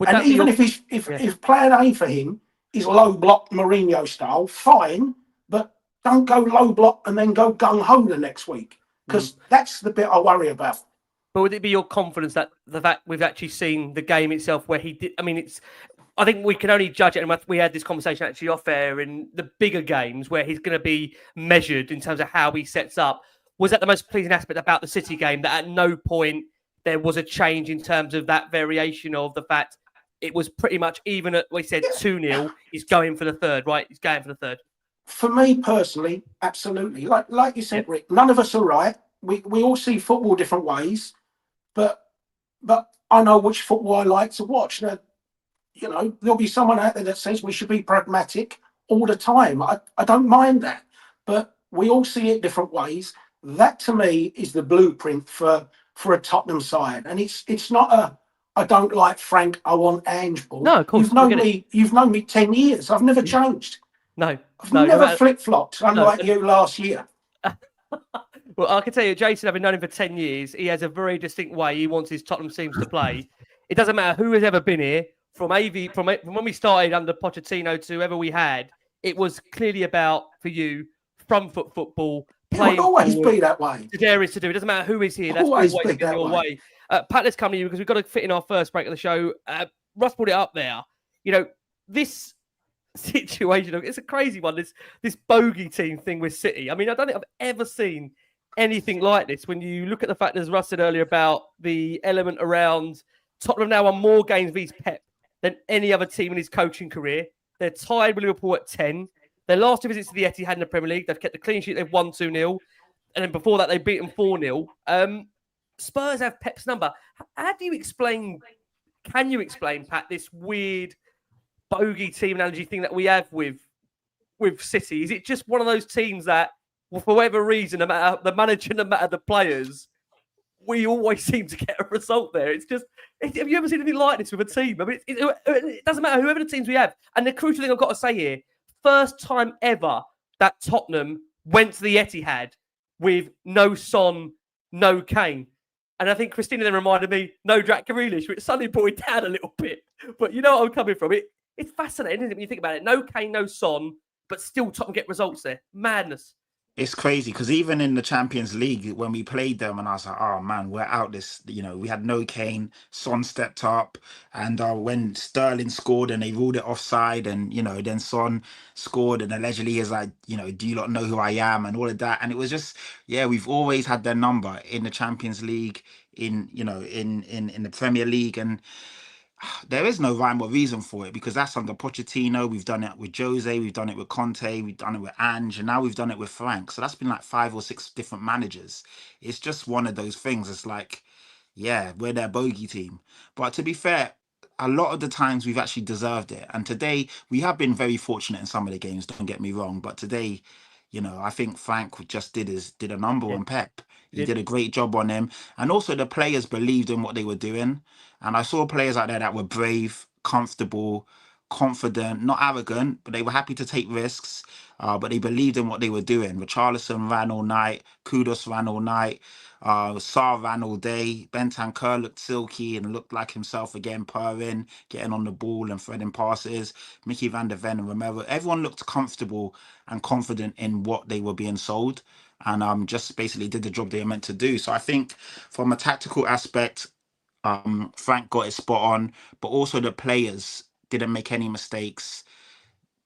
And even if plan A for him is low block Mourinho style, fine, but don't go low block and then go gung ho the next week, because that's the bit I worry about. But would it be your confidence that the fact we've actually seen the game itself where he did? I mean, I think we can only judge it, and we had this conversation actually off air in the bigger games where he's going to be measured in terms of how he sets up. Was that the most pleasing aspect about the City game, that at no point there was a change in terms of that variation of the fact it was pretty much even at, we said 2-0, he's going for the third, right? He's going for the third. For me personally, absolutely. Like you said, Rick, none of us are right. We all see football different ways, but I know which football I like to watch. Now, you know, there'll be someone out there that says we should be pragmatic all the time. I don't mind that, but we all see it different ways. That to me is the blueprint for a Tottenham side, and it's not a I don't like Frank, I want Ange ball. No, of course. You've known me 10 years. I've never changed. No. I've never flip-flopped, unlike you last year. Well, I can tell you, Jason, I've known him for 10 years. He has a very distinct way he wants his Tottenham teams to play. It doesn't matter who has ever been here, from when we started under Pochettino to whoever we had, it was clearly about, for you, front foot football, playing. It will always be that way. There is to do. It doesn't matter who is here. That's always always be that your way. Pat, let's come to you because we've got to fit in our first break of the show. Russ brought it up there. You know, this situation, it's a crazy one. This bogey team thing with City. I mean, I don't think I've ever seen anything like this. When you look at the fact, as Russ said earlier, about the element around Tottenham now won more games v Pep than any other team in his coaching career. They're tied with Liverpool at 10. Their last 2 visits to the Etihad in the Premier League, they've kept the clean sheet. They've won 2-0. And then before that, they beat them 4-0. Spurs have Pep's number. Can you explain, Pat, this weird bogey team analogy thing that we have with City? Is it just one of those teams that, well, for whatever reason, no matter the manager, no matter the players, we always seem to get a result there? It's just, have you ever seen anything like this with a team? I mean, it doesn't matter whoever the teams we have. And the crucial thing I've got to say here, first time ever that Tottenham went to the Etihad with no Son, no Kane. And I think Christina then reminded me, no Jack Grealish, which suddenly brought it down a little bit. But you know what I'm coming from. It's fascinating, isn't it, when you think about it? No Kane, no Son, but still Tottenham get results there. Madness. It's crazy because even in the Champions League, when we played them, and I was like, oh man, we're out this, you know, we had no Kane, Son stepped up, and when Sterling scored and they ruled it offside, and, you know, then Son scored and allegedly he's like, you know, do you not know who I am, and all of that. And it was just, yeah, we've always had their number in the Champions League, in, you know, in the Premier League. And there is no rhyme or reason for it, because that's under Pochettino. We've done it with Jose, we've done it with Conte, we've done it with Ange, and now we've done it with Frank. So that's been like 5 or 6 different managers. It's just one of those things. It's like, yeah, we're their bogey team. But to be fair, a lot of the times we've actually deserved it. And today we have been very fortunate in some of the games, don't get me wrong. But today, you know, I think Frank just did a number on Pep. He did a great job on him. And also the players believed in what they were doing. And I saw players out there that were brave, comfortable, confident, not arrogant, but they were happy to take risks. But they believed in what they were doing. Richarlison ran all night. Kudus ran all night. Sarr ran all day. Bentancur looked silky and looked like himself again, purring, getting on the ball and threading passes. Mickey van der Ven and Romero. Everyone looked comfortable and confident in what they were being sold. And just basically did the job they were meant to do. So I think from a tactical aspect, Frank got it spot on, but also the players didn't make any mistakes.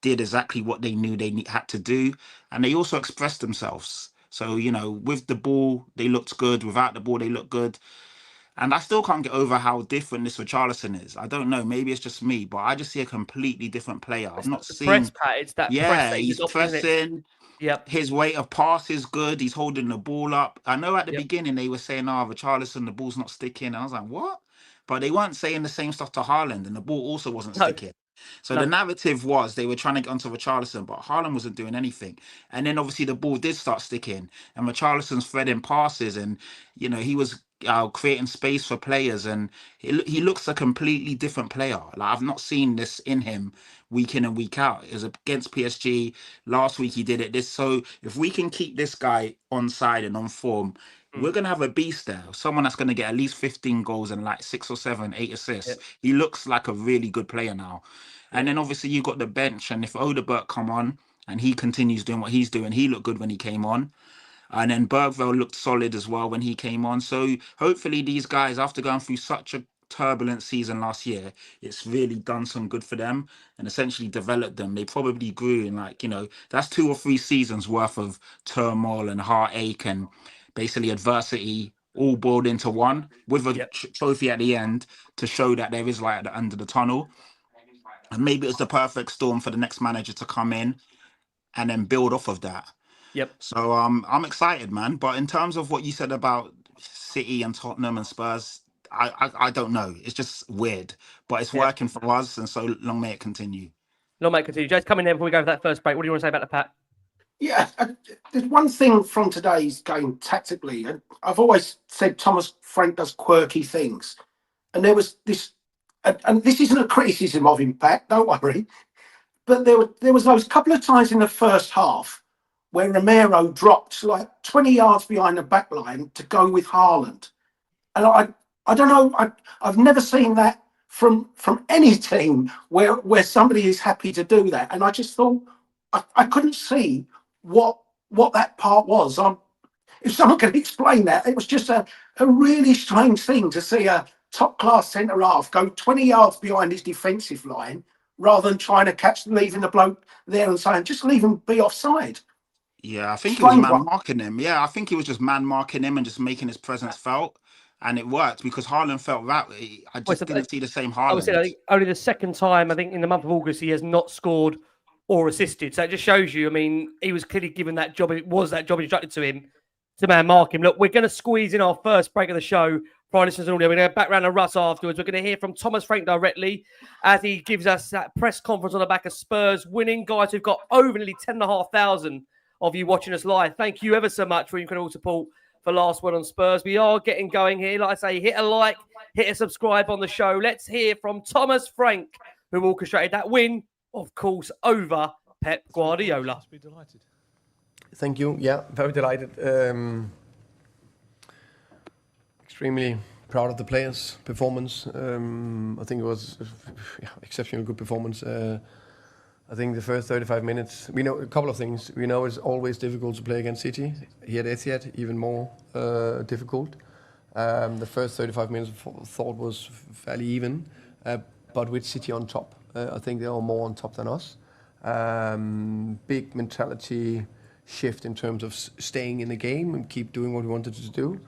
did exactly what they knew they had to do, and they also expressed themselves. So, you know, with the ball, they looked good. Without the ball, they looked good. And I still can't get over how different this Richarlison is. I don't know. Maybe it's just me, but I just see a completely different player. I've It's not the press, seen. Pat. It's that press Yeah, that he's he's adopted, isn't it? pressing. Yep. His rate of pass is good. He's holding the ball up. I know at the Yep. beginning they were saying, "Oh, Richarlison, the ball's not sticking." And I was like, "What?" But they weren't saying the same stuff to Haaland, and the ball also wasn't No. sticking. So the No. narrative was they were trying to get onto Richarlison, but Haaland wasn't doing anything. And then obviously the ball did start sticking, and Richarlison's threading passes, and you know he was creating space for players, and he looks a completely different player. Like I've not seen this in him week in and week out. It was against PSG last week. He did it. So if we can keep this guy on side and on form, we're gonna have a beast there. Someone that's gonna get at least 15 goals and like 6 or 7, 8 assists. Yep. He looks like a really good player now. And Yep. then obviously you got the bench, and if Odebert come on and he continues doing what he's doing, he looked good when he came on. And then Bergville looked solid as well when he came on. So hopefully these guys, after going through such a turbulent season last year, it's really done some good for them and essentially developed them. They probably grew in, like, you know, that's 2 or 3 seasons worth of turmoil and heartache and basically adversity all boiled into one with a Yep. trophy at the end to show that there is light at the end of the tunnel. And maybe it's the perfect storm for the next manager to come in and then build off of that. Yep. So I'm excited, man. But in terms of what you said about City and Tottenham and Spurs, I don't know. It's just weird, but it's Yep. working for us, and so long may it continue. Long may it continue. Jace, come in there before we go for that first break. What do you want to say about the Pat? Yeah, there's one thing from today's game tactically, and I've always said Thomas Frank does quirky things, and there was this, and this isn't a criticism of him, Pat, don't worry, but there was those couple of times in the first half where Romero dropped like 20 yards behind the back line to go with Haaland, and I don't know, I've never seen that from any team where somebody is happy to do that, and I just thought I couldn't see what that part was. If someone can explain that, it was just a really strange thing to see a top class centre half go 20 yards behind his defensive line rather than trying to leaving the bloke there and saying just leave him be offside. Yeah, I think it was Strange man one. marking him. Yeah, I think he was just man marking him and just making his presence felt, and it worked because Haaland felt that. I just didn't see the same Obviously, I Haaland. think only the second time, I think, in the month of August, he has not scored or assisted. So it just shows you, I mean, he was clearly given that job. It was that job instructed to him to man mark him. Look, we're going to squeeze in our first break of the show for our listeners and audio. We're going to back round to Russ afterwards. We're going to hear from Thomas Frank directly as he gives us that press conference on the back of Spurs winning. Guys, we've got over nearly 10,500 of you watching us live. Thank you ever so much for your incredible support for Last Word on Spurs. We are getting going here. Like I say, hit a like, hit a subscribe on the show. Let's hear from Thomas Frank, who orchestrated that win, of course, over Pep Guardiola. Must be delighted. Thank you. Yeah, very delighted. Extremely proud of the players' performance. I think it was exceptionally good performance. I think the first 35 minutes, we know a couple of things. We know it's always difficult to play against City. Here at Etihad, even more difficult. The first 35 minutes I thought was fairly even, but with City on top. I think they are more on top than us. Big mentality shift in terms of staying in the game and keep doing what we wanted to do.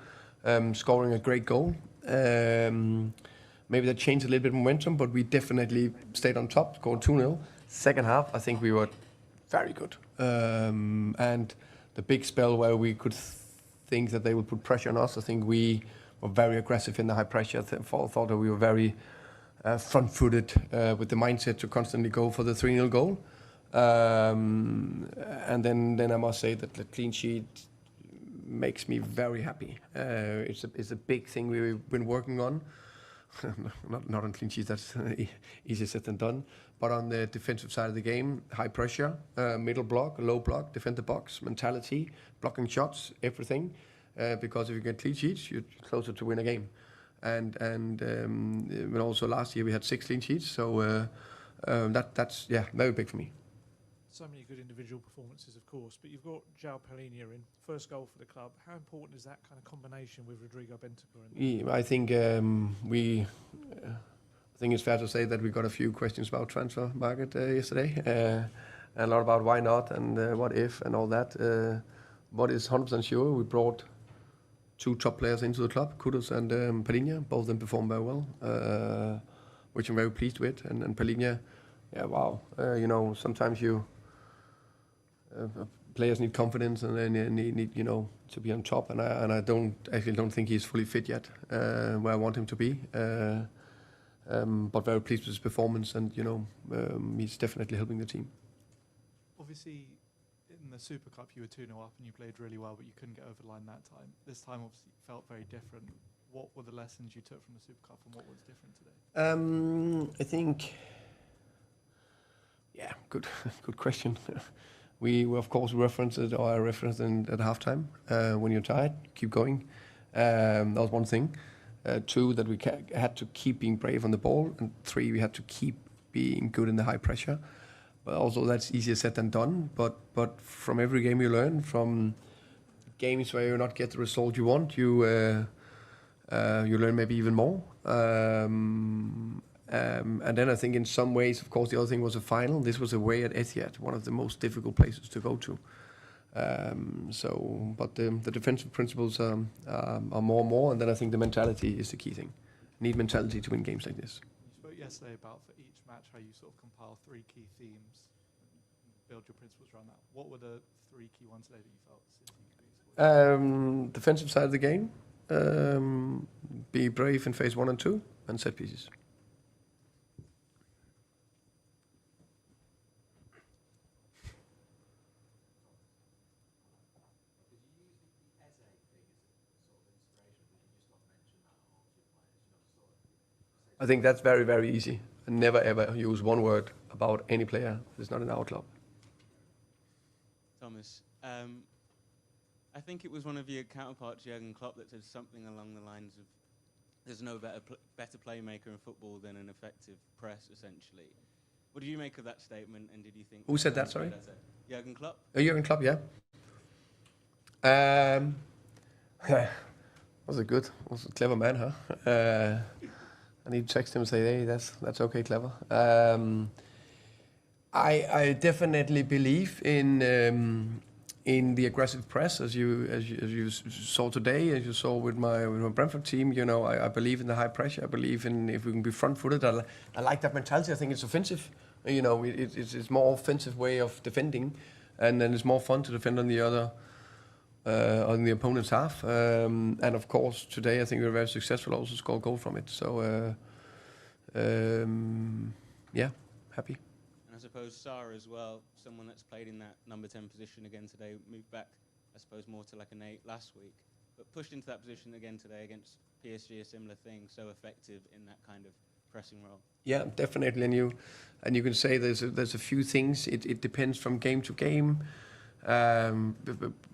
Scoring a great goal. Maybe that changed a little bit of momentum, but we definitely stayed on top, scored 2-0. Second half, I think we were very good. And the big spell where we could think that they would put pressure on us, I think we were very aggressive in the high pressure. Thought that we were very front-footed with the mindset to constantly go for the 3-0 goal. And then I must say that the clean sheet makes me very happy. It's a big thing we've been working on. not on clean sheets, that's easier said than done. But on the defensive side of the game, high pressure, middle block, low block, defend the box, mentality, blocking shots, everything. Because if you get clean sheets, you're closer to win a game. And also last year we had 6 clean sheets, so that's very big for me. So many good individual performances, of course, but you've got João Palhinha in, first goal for the club. How important is that kind of combination with Rodrigo Bentancur? I think think it's fair to say that we got a few questions about transfer market yesterday, and a lot about why not and what if and all that. What is 100% sure, we brought 2 top players into the club, Kudus and Palhinha. Both of them performed very well, which I'm very pleased with. And Palhinha, yeah, wow. Sometimes players need confidence and they need to be on top. And I don't think he's fully fit yet where I want him to be. But very pleased with his performance, and he's definitely helping the team. Obviously, in the Super Cup, you were 2-0 up and you played really well, but you couldn't get over the line that time. This time, obviously, felt very different. What were the lessons you took from the Super Cup, and what was different today? I think, good question. We of course referenced it, or I referenced it at halftime. When you're tired, keep going. That was one thing. 2, that we had to keep being brave on the ball, and 3, we had to keep being good in the high pressure. But also that's easier said than done. But from every game you learn, from games where you not get the result you want, you learn maybe even more. And then I think in some ways, of course, the other thing was a final. This was away at Etihad, one of the most difficult places to go to. But the defensive principles are more and more, and then I think the mentality is the key thing. Need mentality to win games like this. You spoke yesterday about for each match how you sort of compile 3 key themes and build your principles around that. What were the 3 key ones today that you felt City? Defensive side of the game, be brave in phase 1 and 2, and set pieces. I think that's very, very easy. And never ever use one word about any player who's not in our club. Thomas, I think it was one of your counterparts, Jurgen Klopp, that said something along the lines of there's no better playmaker in football than an effective press, essentially. What do you make of that statement, and did you think... Who said that, sorry? Jurgen Klopp? Jurgen Klopp, yeah. Was a clever man, huh? I need to text him and say, hey, that's okay, clever. I definitely believe in the aggressive press, as you saw today, as you saw with my Brentford team. I believe in the high pressure. I believe in if we can be front-footed. I like that mentality. I think it's offensive. It's more offensive way of defending, and then it's more fun to defend on the other. On the opponent's half, and of course today I think we were very successful. Also scored a goal from it. So happy. And I suppose Sarr as well, someone that's played in that number 10 position again today, moved back, I suppose, more to like an 8 last week, but pushed into that position again today against PSG. A similar thing, so effective in that kind of pressing role. Yeah, definitely. And you can say there's a few things. It depends from game to game.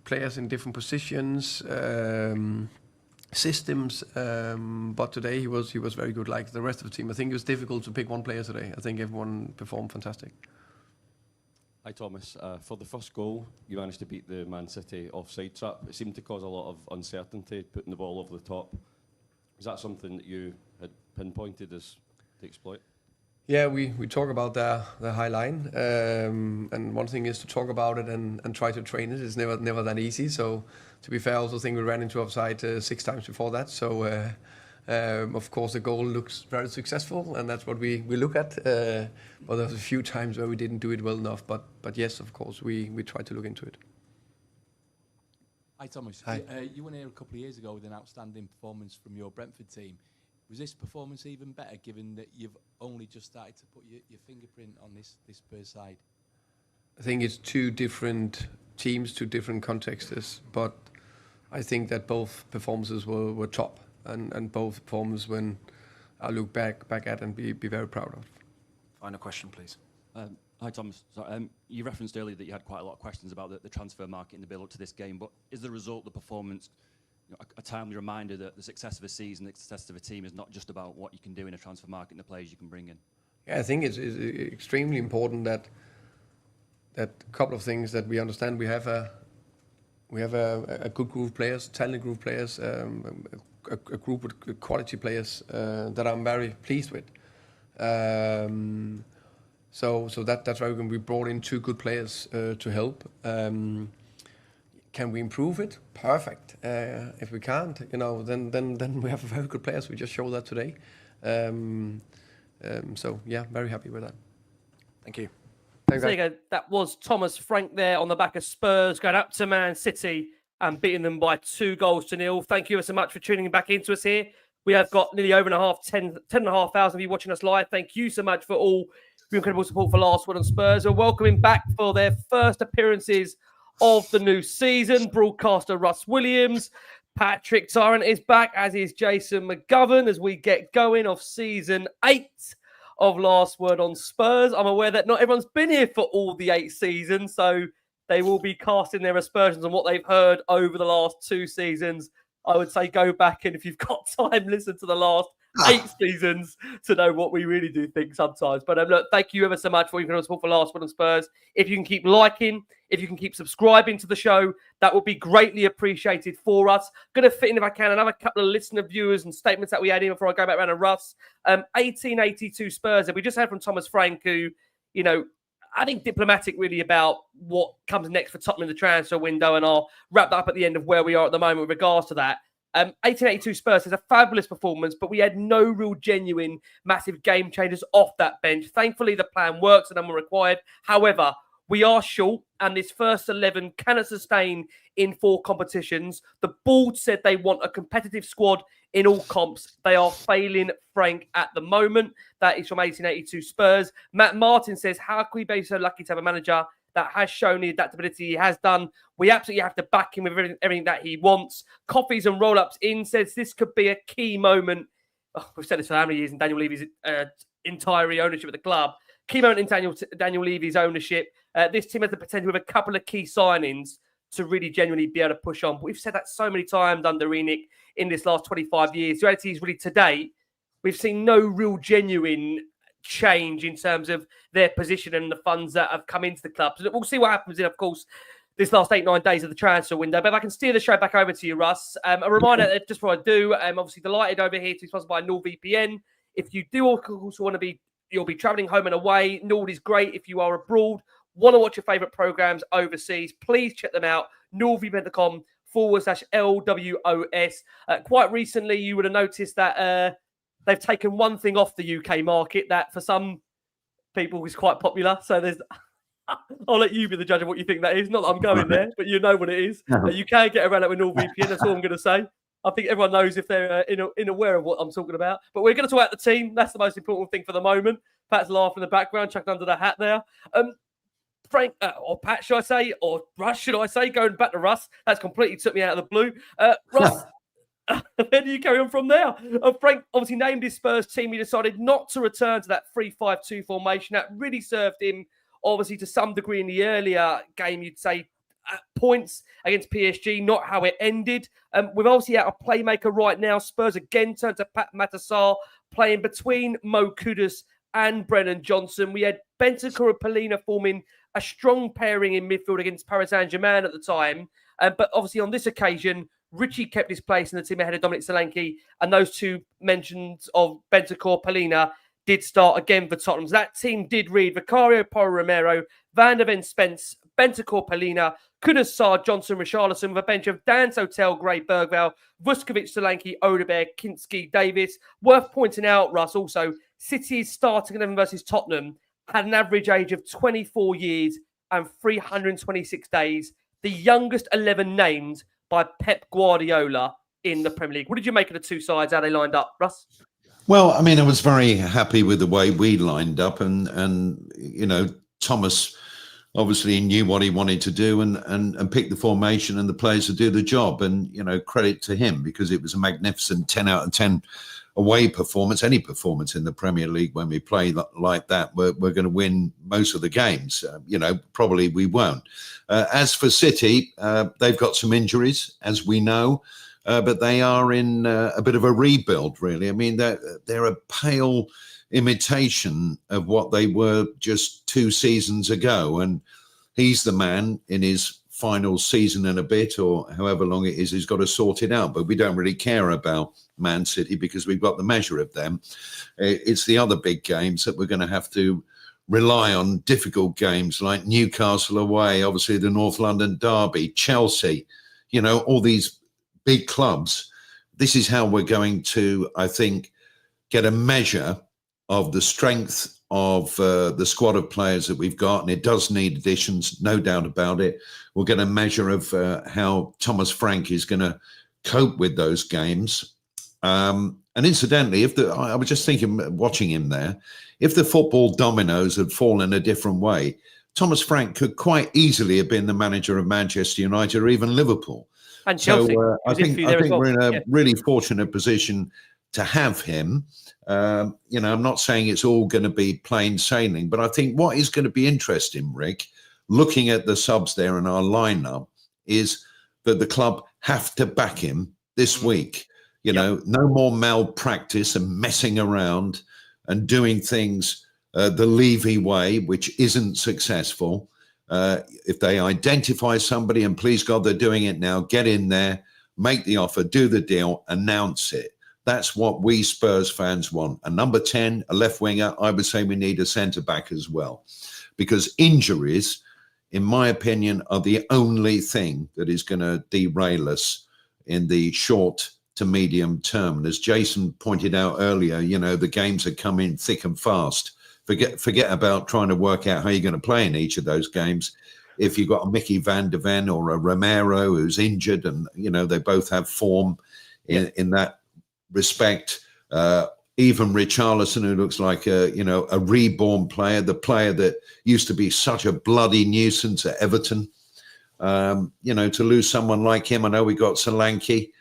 Players in different positions, systems, but today he was very good, like the rest of the team. I think it was difficult to pick one player today. I think everyone performed fantastic. Hi Thomas, for the first goal you managed to beat the Man City offside trap. It seemed to cause a lot of uncertainty, putting the ball over the top. Is that something that you had pinpointed as to exploit? Yeah, we talk about the high line, and one thing is to talk about it and try to train it. It's never that easy. So to be fair, I also think we ran into offside 6 times before that. So of course the goal looks very successful, and that's what we look at. But there's a few times where we didn't do it well enough. But yes, of course we try to look into it. Hi Thomas. Hi. You went here a couple of years ago with an outstanding performance from your Brentford team. Was this performance even better, given that you've only just started to put your fingerprint on this Spurs side? I think it's 2 different teams, 2 different contexts, but I think that both performances were top, and both performances when I look back at and be very proud of. Final question, please. Hi Thomas. So, you referenced earlier that you had quite a lot of questions about the transfer market in the build-up to this game, but is the result, the performance, a timely reminder that the success of a season, the success of a team is not just about what you can do in a transfer market and the players you can bring in? Yeah, I think it's extremely important that a couple of things that we understand. We have a good group of players, talented group of players, a group with quality players that I'm very pleased with. So that's why we brought in 2 good players to help. Can we improve it? Perfect. If we can't, then we have very good players. We just showed that today. So yeah, very happy with that. Thank you. So there you go. That was Thomas Frank there on the back of Spurs going up to Man City and beating them by 2-0. Thank you so much for tuning back into us here. We have got nearly 10,500 of you watching us live. Thank you so much for all your incredible support for Last Word on Spurs. We're welcoming back for their first appearances of the new season. Broadcaster Russ Williams. Patrick Tyrant is back, as is Jason McGovern, as we get going off season 8 of Last Word on Spurs. I'm aware that not everyone's been here for all the 8 seasons, so they will be casting their aspersions on what they've heard over the last 2 seasons. I would say go back and if you've got time, listen to the last 8 seasons to know what we really do think sometimes. But look, thank you ever so much for your support for Last Word on Spurs. If you can keep liking, if you can keep subscribing to the show, that would be greatly appreciated for us. Going to fit in, if I can, another couple of listener viewers and statements that we had in before I go back around to Russ. 1882 Spurs. We just heard from Thomas Frank, who, I think diplomatic really about what comes next for Tottenham in the transfer window, and I'll wrap that up at the end of where we are at the moment with regards to that. 1882 Spurs is a fabulous performance, but we had no real genuine massive game changers off that bench. Thankfully, the plan works and none were required. However, we are short, and this first 11 cannot sustain in 4 competitions. The board said they want a competitive squad in all comps. They are failing Frank at the moment. That is from 1882 Spurs. Matt Martin says, how can we be so lucky to have a manager that has shown the adaptability he has done? We absolutely have to back him with everything that he wants. Coffees and roll-ups in says this could be a key moment. Oh, we've said this for how many years in Daniel Levy's entire ownership of the club. Key moment in Daniel Levy's ownership. This team has the potential with a couple of key signings to really genuinely be able to push on. But we've said that so many times under Enoch in this last 25 years. The reality is really today, we've seen no real genuine change in terms of their position and the funds that have come into the club. So we'll see what happens in, of course, this last 8-9 days of the transfer window. But if I can steer the show back over to you, Russ, a reminder that just before I do, obviously delighted over here to be sponsored by NordVPN. If you do also want to be, you'll be traveling home and away. Nord is great if you are abroad, want to watch your favorite programs overseas. Please check them out. NordVPN.com/LWOS. Quite recently, you would have noticed that they've taken one thing off the UK market that for some people is quite popular. So there's, I'll let you be the judge of what you think that is. Not that I'm going there, but you know what it is. You can get around it with NordVPN. That's all I'm going to say. I think everyone knows if they're in aware of what I'm talking about. But we're going to talk about the team. That's the most important thing for the moment. Pat's laughing in the background, chucking under the hat there. Frank, or Pat, should I say, or Russ, should I say, going back to Russ. That's completely took me out of the blue. Russ, where do you carry on from there? Frank obviously named his Spurs team. He decided not to return to that 3-5-2 formation. That really served him, obviously, to some degree in the earlier game, you'd say, points against PSG, not how it ended. We've obviously got a playmaker right now. Spurs again turned to Pat Matasar, playing between Mo Kudus and Brennan Johnson. We had Bentancur and Palhinha forming a strong pairing in midfield against Paris Saint-Germain at the time. But obviously on this occasion, Richie kept his place in the team ahead of Dominic Solanke, and those two mentions of Bentancur, Palhinha did start again for Tottenham. So that team did read Vicario, Porro Romero, Van der Ven, Spence, Bentancur, Palhinha, Kudus, Sarr, Johnson, Richarlison, with a bench of Dan Sotel, Gray, Bergvall, Vuskovic, Solanke, Odeberg, Kinski, Davis. Worth pointing out, Russ, also, City's starting 11 versus Tottenham had an average age of 24 years and 326 days, the youngest 11 named by Pep Guardiola in the Premier League. What did you make of the two sides, how they lined up, Russ? Well, I mean, I was very happy with the way we lined up, and Thomas obviously knew what he wanted to do and pick the formation and the players to do the job. And, credit to him, because it was a magnificent 10 out of 10 away performance. Any performance in the Premier League when we play like that, we're going to win most of the games. Probably we won't. As for City, they've got some injuries, as we know, but they are in a bit of a rebuild, really. I mean, they're a pale imitation of what they were just 2 seasons ago. And he's the man in his final season and a bit, or however long it is, he's got to sort it out. But we don't really care about Man City because we've got the measure of them. It's the other big games that we're going to have to rely on, difficult games like Newcastle away, obviously the North London derby, Chelsea, you know, all these big clubs. This is how we're going to, I think, get a measure of the strength of the squad of players that we've got, and it does need additions, no doubt about it. We'll get a measure of how Thomas Frank is going to cope with those games. And incidentally, I was just thinking, watching him there, if the football dominoes had fallen a different way, Thomas Frank could quite easily have been the manager of Manchester United or even Liverpool. And Chelsea. So I think we're in a really fortunate position to have him. You know, I'm not saying it's all going to be plain sailing, but I think what is going to be interesting, Rick, looking at the subs there in our lineup, is that the club have to back him this week. You know, no more malpractice and messing around and doing things the Levy way, which isn't successful. If they identify somebody, and please God, they're doing it now, get in there, make the offer, do the deal, announce it. That's what we Spurs fans want. A number 10, a left winger. I would say we need a centre back as well, because injuries, in my opinion, are the only thing that is going to derail us in the short to medium term. And as Jason pointed out earlier, you know, the games are coming thick and fast. Forget about trying to work out how you're going to play in each of those games. If you've got a Mickey van de Ven or a Romero who's injured, and, you know, they both have form in that respect. Even Richarlison, who looks like a reborn player, the player that used to be such a bloody nuisance at Everton. You know, to lose someone like him, I know we got Solanke,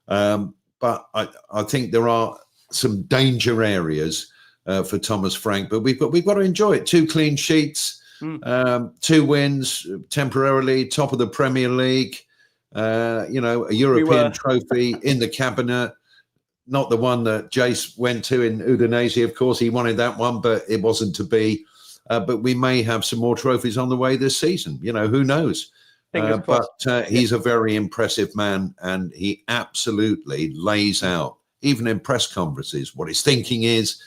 but I think there are some danger areas for Thomas Frank. But we've got to enjoy it. 2 clean sheets, 2 wins, temporarily top of the Premier League. You know, a European trophy in the cabinet. Not the one that Jace went to in Udinese, of course. He wanted that one, but it wasn't to be. But we may have some more trophies on the way this season. You know, who knows? But he's a very impressive man, and he absolutely lays out, even in press conferences, what his thinking is,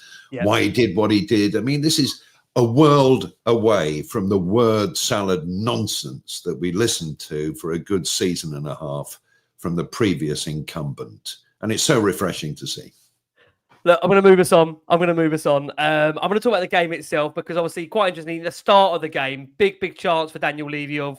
why he did what he did. I mean, this is a world away from the word salad nonsense that we listened to for a good season and a half from the previous incumbent. And it's so refreshing to see. Look, I'm going to move us on. I'm going to talk about the game itself, because obviously quite interesting. The start of the game, big chance for Daniel Levy of,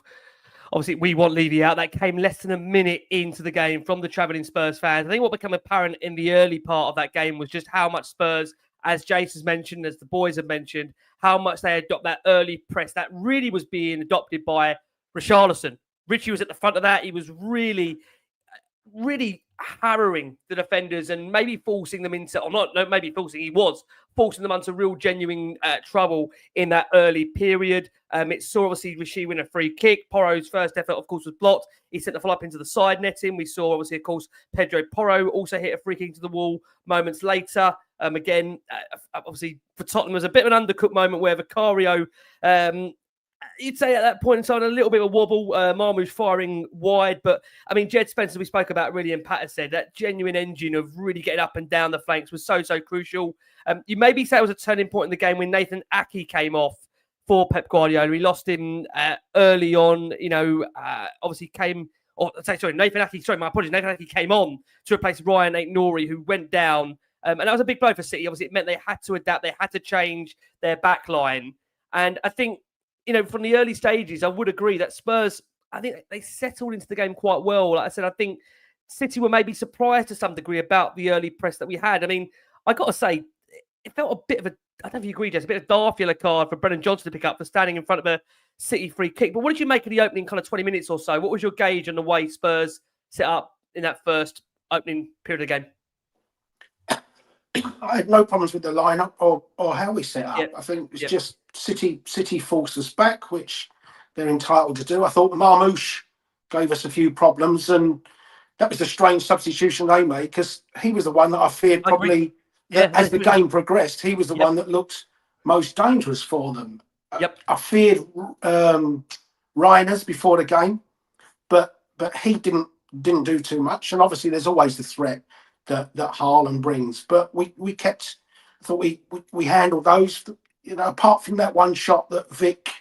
obviously we want Levy out. That came less than a minute into the game from the travelling Spurs fans. I think what became apparent in the early part of that game was just how much Spurs, as Jason's mentioned, as the boys have mentioned, how much they adopt that early press that really was being adopted by Richarlison. Richie was at the front of that. He was really harrowing the defenders and maybe forcing them into, he was forcing them into real genuine trouble in that early period. It saw obviously Rishi win a free kick. Porro's first effort, of course, was blocked. He sent the follow-up into the side netting. We saw obviously, of course, Pedro Porro also hit a free kick into the wall moments later. Again, obviously for Tottenham, was a bit of an undercooked moment where Vicario, you'd say at that point in time, a little bit of a wobble. Marmoush firing wide. But, I mean, Jed Spencer, we spoke about really, and Pat has said, that genuine engine of really getting up and down the flanks was so crucial. You maybe say it was a turning point in the game when Nathan Ake came off for Pep Guardiola. We lost him early on, you know, obviously came... Nathan Ake came on to replace Ryan Aït-Nouri, who went down. And that was a big blow for City. Obviously, it meant they had to adapt. They had to change their back line. And I think, you know, from the early stages, I would agree that Spurs, I think they settled into the game quite well. Like I said, I think City were maybe surprised to some degree about the early press that we had. I mean, I got to say, it felt a bit of a, I don't know if you agree, Jess, a bit of a dark yellow card for Brennan Johnson to pick up for standing in front of a City free kick. But what did you make of the opening kind of 20 minutes or so? What was your gauge on the way Spurs set up in that first opening period of the game? I had no problems with the lineup or how we set up. I think it's just City forced us back, which they're entitled to do. I thought Marmoush gave us a few problems, and that was a strange substitution they made, because he was the one that I feared probably as the game progressed. He was the one that looked most dangerous for them. I feared Reiners before the game. but he didn't do too much. And obviously, there's always the threat that Haaland brings. But we kept. I thought we handled those. Apart from that one shot that Vic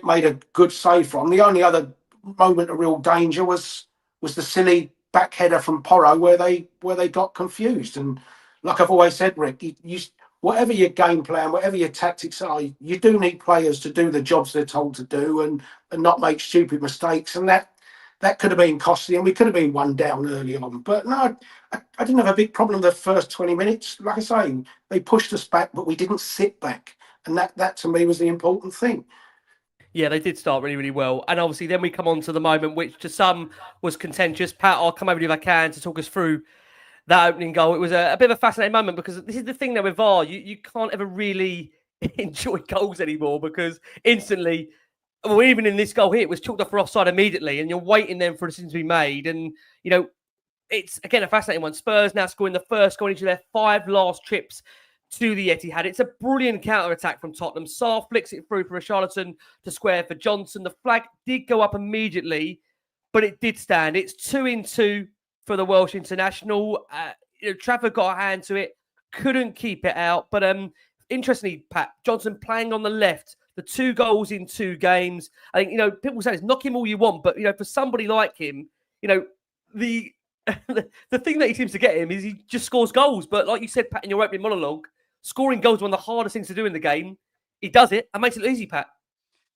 made a good save from. The only other moment of real danger was the silly back header from Porro where they got confused. And like I've always said, Rick, you whatever your game plan, whatever your tactics are, you do need players to do the jobs they're told to do and not make stupid mistakes. And that could have been costly, and we could have been one down early on. But no, I didn't have a big problem the first 20 minutes. Like I say, they pushed us back, but we didn't sit back. And that to me was the important thing. Yeah, they did start really, really well. And obviously then we come on to the moment which to some was contentious. Pat, I'll come over to you if I can to talk us through that opening goal. It was a bit of a fascinating moment because this is the thing that with VAR, you can't ever really enjoy goals anymore because instantly, well, even in this goal here, it was chalked up for offside immediately and you're waiting then for a decision to be made. And, it's, again, a fascinating one. Spurs now scoring the first goal into their 5 last trips to the Etihad. It's a brilliant counter-attack from Tottenham. Sarr flicks it through for Richarlison to square for Johnson. The flag did go up immediately, but it did stand. It's 2-2 for the Welsh international. Trafford got a hand to it, couldn't keep it out. But interestingly, Pat, Johnson playing on the left, the 2 goals in 2 games. I think, people say it's knock him all you want, but, for somebody like him, the the thing that he seems to get him is he just scores goals. But like you said, Pat, in your opening monologue, scoring goals is one of the hardest things to do in the game. He does it and makes it look easy, Pat.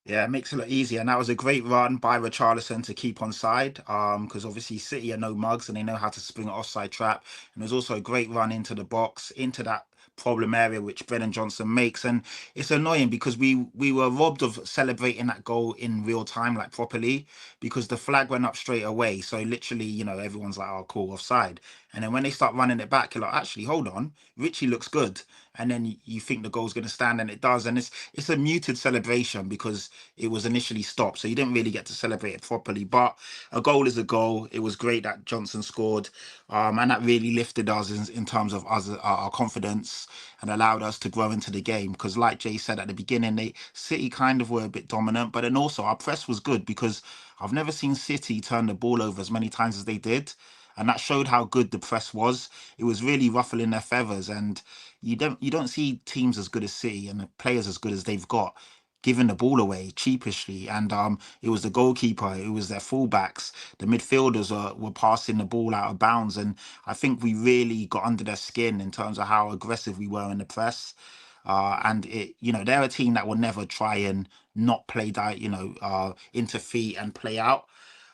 Yeah, it makes it look easier. And that was a great run by Richarlison to keep on side because obviously City are no mugs and they know how to spring an offside trap. And there's also a great run into the box, into that problem area which Brennan Johnson makes. And it's annoying because we were robbed of celebrating that goal in real time, like properly, because the flag went up straight away. So literally, everyone's like, oh, cool, offside. And then when they start running it back, you're like, actually, hold on, Richie looks good. And then you think the goal's going to stand, and it does. And it's a muted celebration because it was initially stopped. So you didn't really get to celebrate it properly. But a goal is a goal. It was great that Johnson scored. And that really lifted us in terms of our confidence and allowed us to grow into the game. Because like Jay said at the beginning, City kind of were a bit dominant. But then also our press was good because I've never seen City turn the ball over as many times as they did. And that showed how good the press was. It was really ruffling their feathers. And you don't see teams as good as City and the players as good as they've got giving the ball away cheapishly. And it was the goalkeeper, it was their fullbacks, the midfielders were passing the ball out of bounds. And I think we really got under their skin in terms of how aggressive we were in the press. And they're a team that will never try and not play into feet and play out.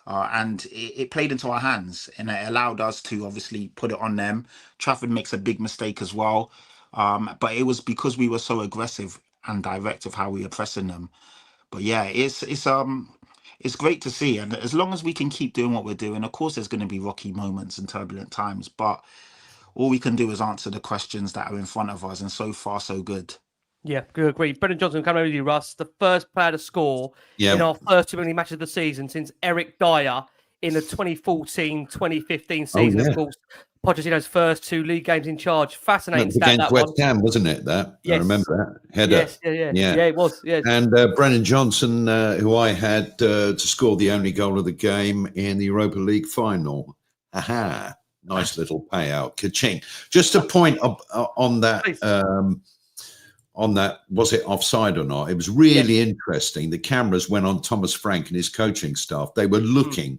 And it played into our hands and it allowed us to obviously put it on them. Trafford makes a big mistake as well. But it was because we were so aggressive and direct of how we were pressing them. But yeah, it's great to see. And as long as we can keep doing what we're doing, of course, there's going to be rocky moments and turbulent times. But all we can do is answer the questions that are in front of us. And so far, so good. Yeah, good, agree. Brennan Johnson, coming over to you, Russ. The first player to score in our first 2 matches of the season since Eric Dyer in the 2014-2015 season, of course. Pochettino's first 2 league games in charge. Fascinating stat, against that West one. Ham, wasn't it? That yes. I remember that header. Yes, yeah, it was. Yes. And Brennan Johnson, who I had to score the only goal of the game in the Europa League final. Aha! Nice little payout, ka-ching. Just a point on that. On that, was it offside or not? It was really interesting. The cameras went on Thomas Frank and his coaching staff. They were looking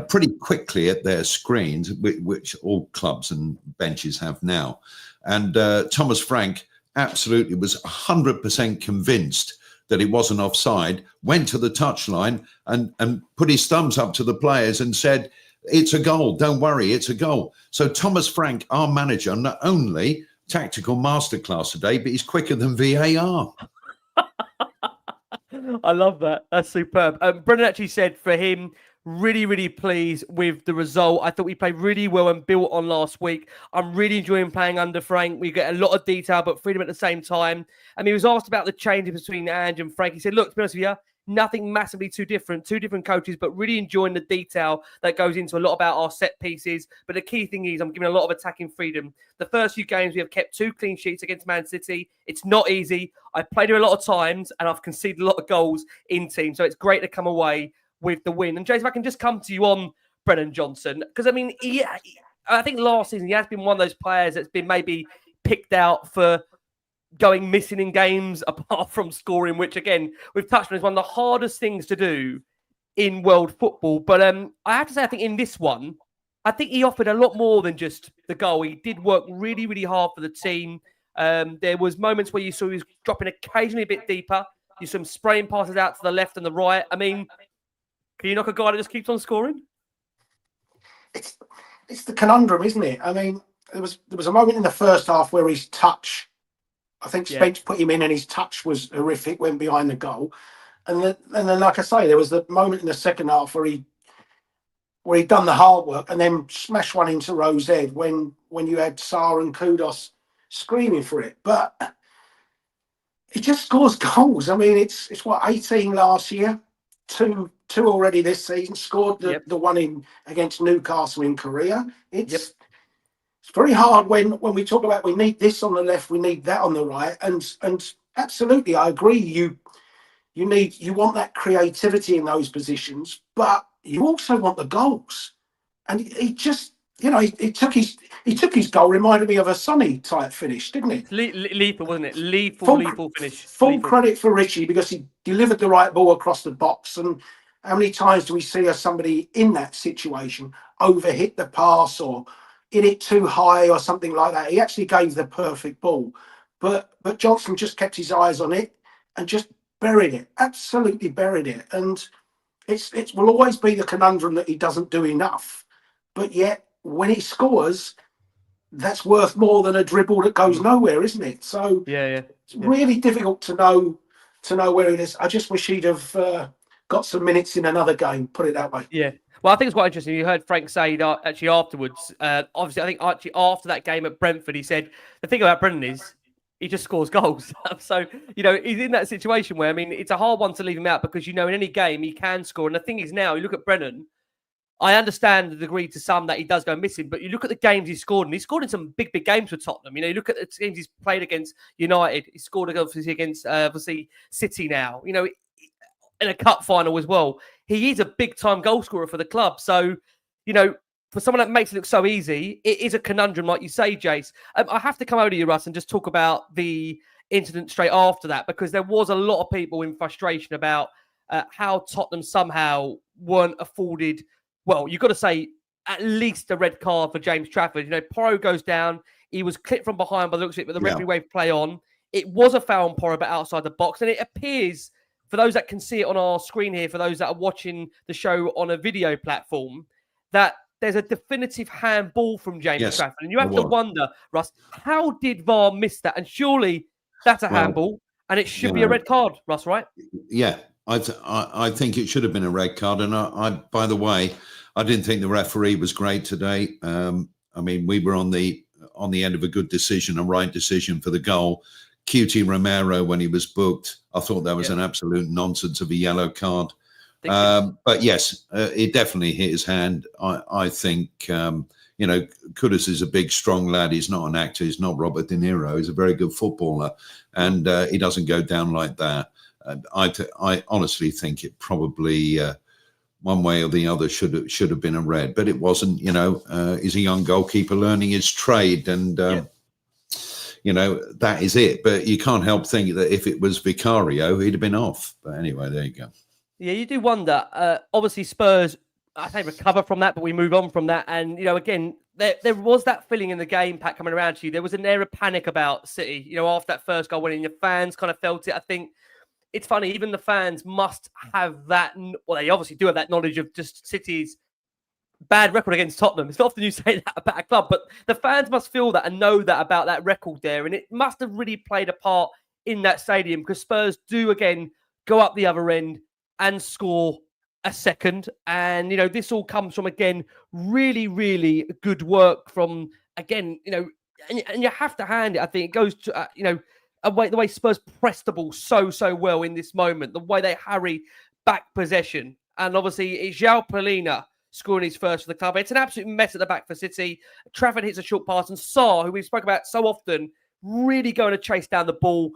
pretty quickly at their screens, which all clubs and benches have now. And Thomas Frank absolutely was 100% convinced that it wasn't offside, went to the touchline and put his thumbs up to the players and said, it's a goal, don't worry, it's a goal. So Thomas Frank, our manager, not only tactical masterclass today, but he's quicker than VAR. I love that. That's superb. Brennan actually said for him, really, really pleased with the result. I thought we played really well and built on last week. I'm really enjoying playing under Frank. We get a lot of detail, but freedom at the same time. And he was asked about the changes between Ange and Frank. He said, look, to be honest with you, nothing massively too different. 2 different coaches, but really enjoying the detail that goes into a lot about our set pieces. But the key thing is I'm giving a lot of attacking freedom. The first few games, we have kept 2 clean sheets against Man City. It's not easy. I've played here a lot of times and I've conceded a lot of goals in teams. So it's great to come away with the win. And James, if I can just come to you on Brennan Johnson, because I mean, I think last season he has been one of those players that's been maybe picked out for going missing in games apart from scoring, which again, we've touched on is one of the hardest things to do in world football. But I have to say, I think in this one, I think he offered a lot more than just the goal. He did work really, really hard for the team. There was moments where you saw he was dropping occasionally a bit deeper. You saw him spraying passes out to the left and the right. I mean, can you knock a guy that just keeps on scoring? It's the conundrum, isn't it? I mean, there was a moment in the first half where his touch, I think Spence put him in and his touch was horrific, went behind the goal. And then, like I say, there was the moment in the second half where he'd done the hard work and then smashed one into Rose Ed when you had Sarr and Kudos screaming for it. But he just scores goals. I mean, it's what, 18 last year, two already this season, scored the one in against Newcastle in Korea. It's very hard when we talk about we need this on the left, we need that on the right. And absolutely, I agree. You want that creativity in those positions, but you also want the goals. And he just, he took his goal, reminded me of a Sonny type finish, didn't it? Lethal, wasn't it? Lethal finish. Full credit for Richie because he delivered the right ball across the box. And how many times do we see somebody in that situation overhit the pass or hit it too high or something like that? He actually gave the perfect ball, but Johnson just kept his eyes on it and just buried it, absolutely buried it. And it will always be the conundrum that he doesn't do enough, but yet when he scores, that's worth more than a dribble that goes nowhere, isn't it? So it's really difficult to know where it is. I just wish he'd have got some minutes in another game, put it that way. Yeah. Well, I think it's quite interesting. You heard Frank say that actually afterwards. Obviously, I think actually after that game at Brentford, he said the thing about Brennan is he just scores goals. So, he's in that situation where, I mean, it's a hard one to leave him out because, in any game he can score. And the thing is now, you look at Brennan, I understand the degree to some that he does go missing, but you look at the games he's scored, and he's scored in some big games for Tottenham. You look at the games he's played against United. He scored against City now. In a cup final as well. He is a big-time goal scorer for the club. So, for someone that makes it look so easy, it is a conundrum, like you say, Jace. I have to come over to you, Russ, and just talk about the incident straight after that, because there was a lot of people in frustration about how Tottenham somehow weren't afforded, well, you've got to say, at least a red card for James Trafford. Porro goes down. He was clipped from behind by the looks of it, but the referee waved play on. It was a foul on Porro, but outside the box. And it appears, for those that can see it on our screen here, for those that are watching the show on a video platform, that there's a definitive handball from James Trafford. And you have to wonder, Russ, how did VAR miss that? And surely that's a handball, and it should be a red card, Russ, right? Yeah, I think it should have been a red card. And I by the way, I didn't think the referee was great today. I mean, we were on the end of a good decision, a right decision for the goal. QT Romero, when he was booked, I thought that was an absolute nonsense of a yellow card. But yes, it definitely hit his hand. I think, Kudus is a big, strong lad. He's not an actor. He's not Robert De Niro. He's a very good footballer. And he doesn't go down like that. I honestly think it probably, one way or the other, should have been a red. But it wasn't. He's a young goalkeeper learning his trade. And, that is it. But you can't help thinking that if it was Vicario, he'd have been off. But anyway, there you go. Yeah, you do wonder. Obviously, Spurs, I say recover from that, but we move on from that. And, again, there was that feeling in the game, Pat, coming around to you. There was an air of panic about City, after that first goal went in. The fans kind of felt it. I think it's funny, even the fans must have that. Well, they obviously do have that knowledge of just City's bad record against Tottenham. It's not often you say that about a club, but the fans must feel that and know that about that record there. And it must have really played a part in that stadium because Spurs do, again, go up the other end and score a second. And, this all comes from, again, really, really good work from, again, and you have to hand it. I think it goes to, the way Spurs press the ball so well in this moment, the way they hurry back possession. And obviously, it's João Palhinha scoring his first for the club. It's an absolute mess at the back for City. Trafford hits a short pass, and Sarr, who we've spoken about so often, really going to chase down the ball.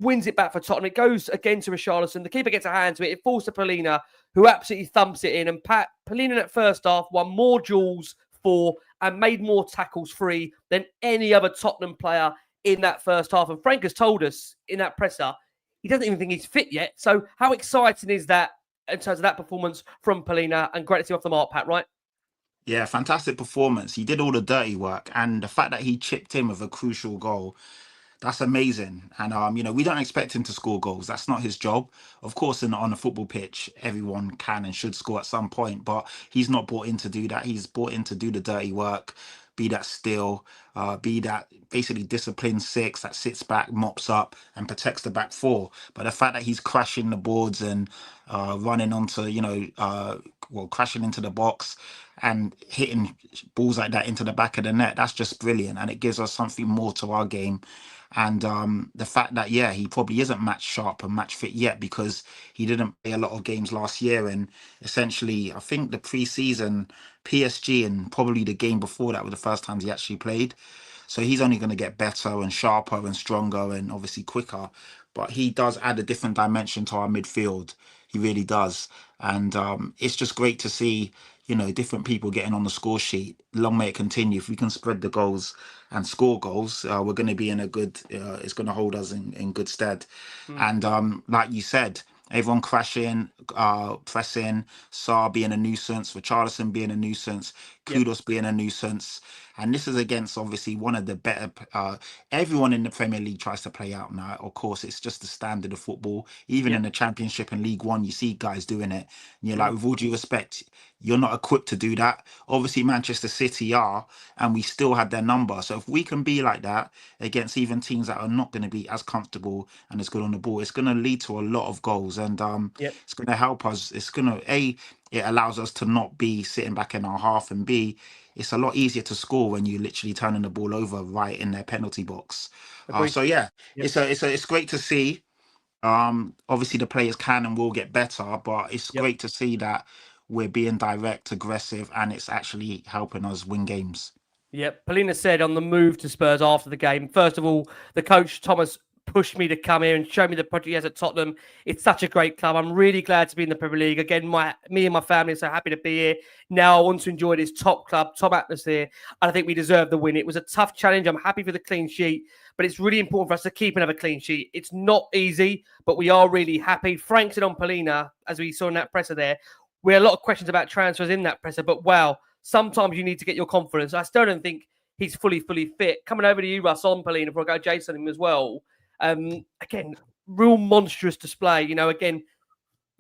wins it back for Tottenham. It goes again to Richarlison. The keeper gets a hand to it. It falls to Palhinha, who absolutely thumps it in. And Palhinha in that first half won more duels for and made more tackles free than any other Tottenham player in that first half. And Frank has told us in that presser, he doesn't even think he's fit yet. So how exciting is that in terms of that performance from Palhinha? And great to see off the mark, Pat, right? Yeah, fantastic performance. He did all the dirty work, and the fact that he chipped in with a crucial goal, that's amazing. And we don't expect him to score goals. That's not his job. Of course, on a football pitch, everyone can and should score at some point, but he's not brought in to do that. He's brought in to do the dirty work, be that still, be that basically disciplined six that sits back, mops up, and protects the back four. But the fact that he's crashing the boards and running onto, crashing into the box and hitting balls like that into the back of the net, that's just brilliant. And it gives us something more to our game. And the fact that, he probably isn't match sharp and match fit yet because he didn't play a lot of games last year. And essentially, I think the pre-season PSG and probably the game before that were the first times he actually played. So he's only going to get better and sharper and stronger and obviously quicker. But he does add a different dimension to our midfield. He really does. And it's just great to see, different people getting on the score sheet. Long may it continue. If we can spread the goals and score goals, we're going to be in a good, it's going to hold us in good stead. And like you said, everyone crashing, pressing, Sarr being a nuisance, Richarlison being a nuisance, Kudos being a nuisance. And this is against, obviously, one of the better... everyone in the Premier League tries to play out now. Of course, it's just the standard of football. Even in the Championship and League One, you see guys doing it. And you're like, with all due respect, you're not equipped to do that. Obviously, Manchester City are, and we still had their number. So if we can be like that against even teams that are not going to be as comfortable and as good on the ball, it's going to lead to a lot of goals. And it's going to help us. It's going to... it allows us to not be sitting back in our half, and B, it's a lot easier to score when you're literally turning the ball over right in their penalty box. It's great to see. Obviously, the players can and will get better, but it's great to see that we're being direct, aggressive, and it's actually helping us win games. Yep. Palhinha said on the move to Spurs after the game, first of all, the coach, Thomas, pushed me to come here and show me the project he has at Tottenham. It's such a great club. I'm really glad to be in the Premier League. Again, me and my family are so happy to be here. Now I want to enjoy this top club, top atmosphere, and I think we deserve the win. It was a tough challenge. I'm happy for the clean sheet, but it's really important for us to keep another clean sheet. It's not easy, but we are really happy. Frank said on Palhinha, as we saw in that presser there, we had a lot of questions about transfers in that presser, but wow, sometimes you need to get your confidence. I still don't think he's fully fit. Coming over to you, Russ, on Palhinha, before I go Jason him as well. Again, real monstrous display. Again,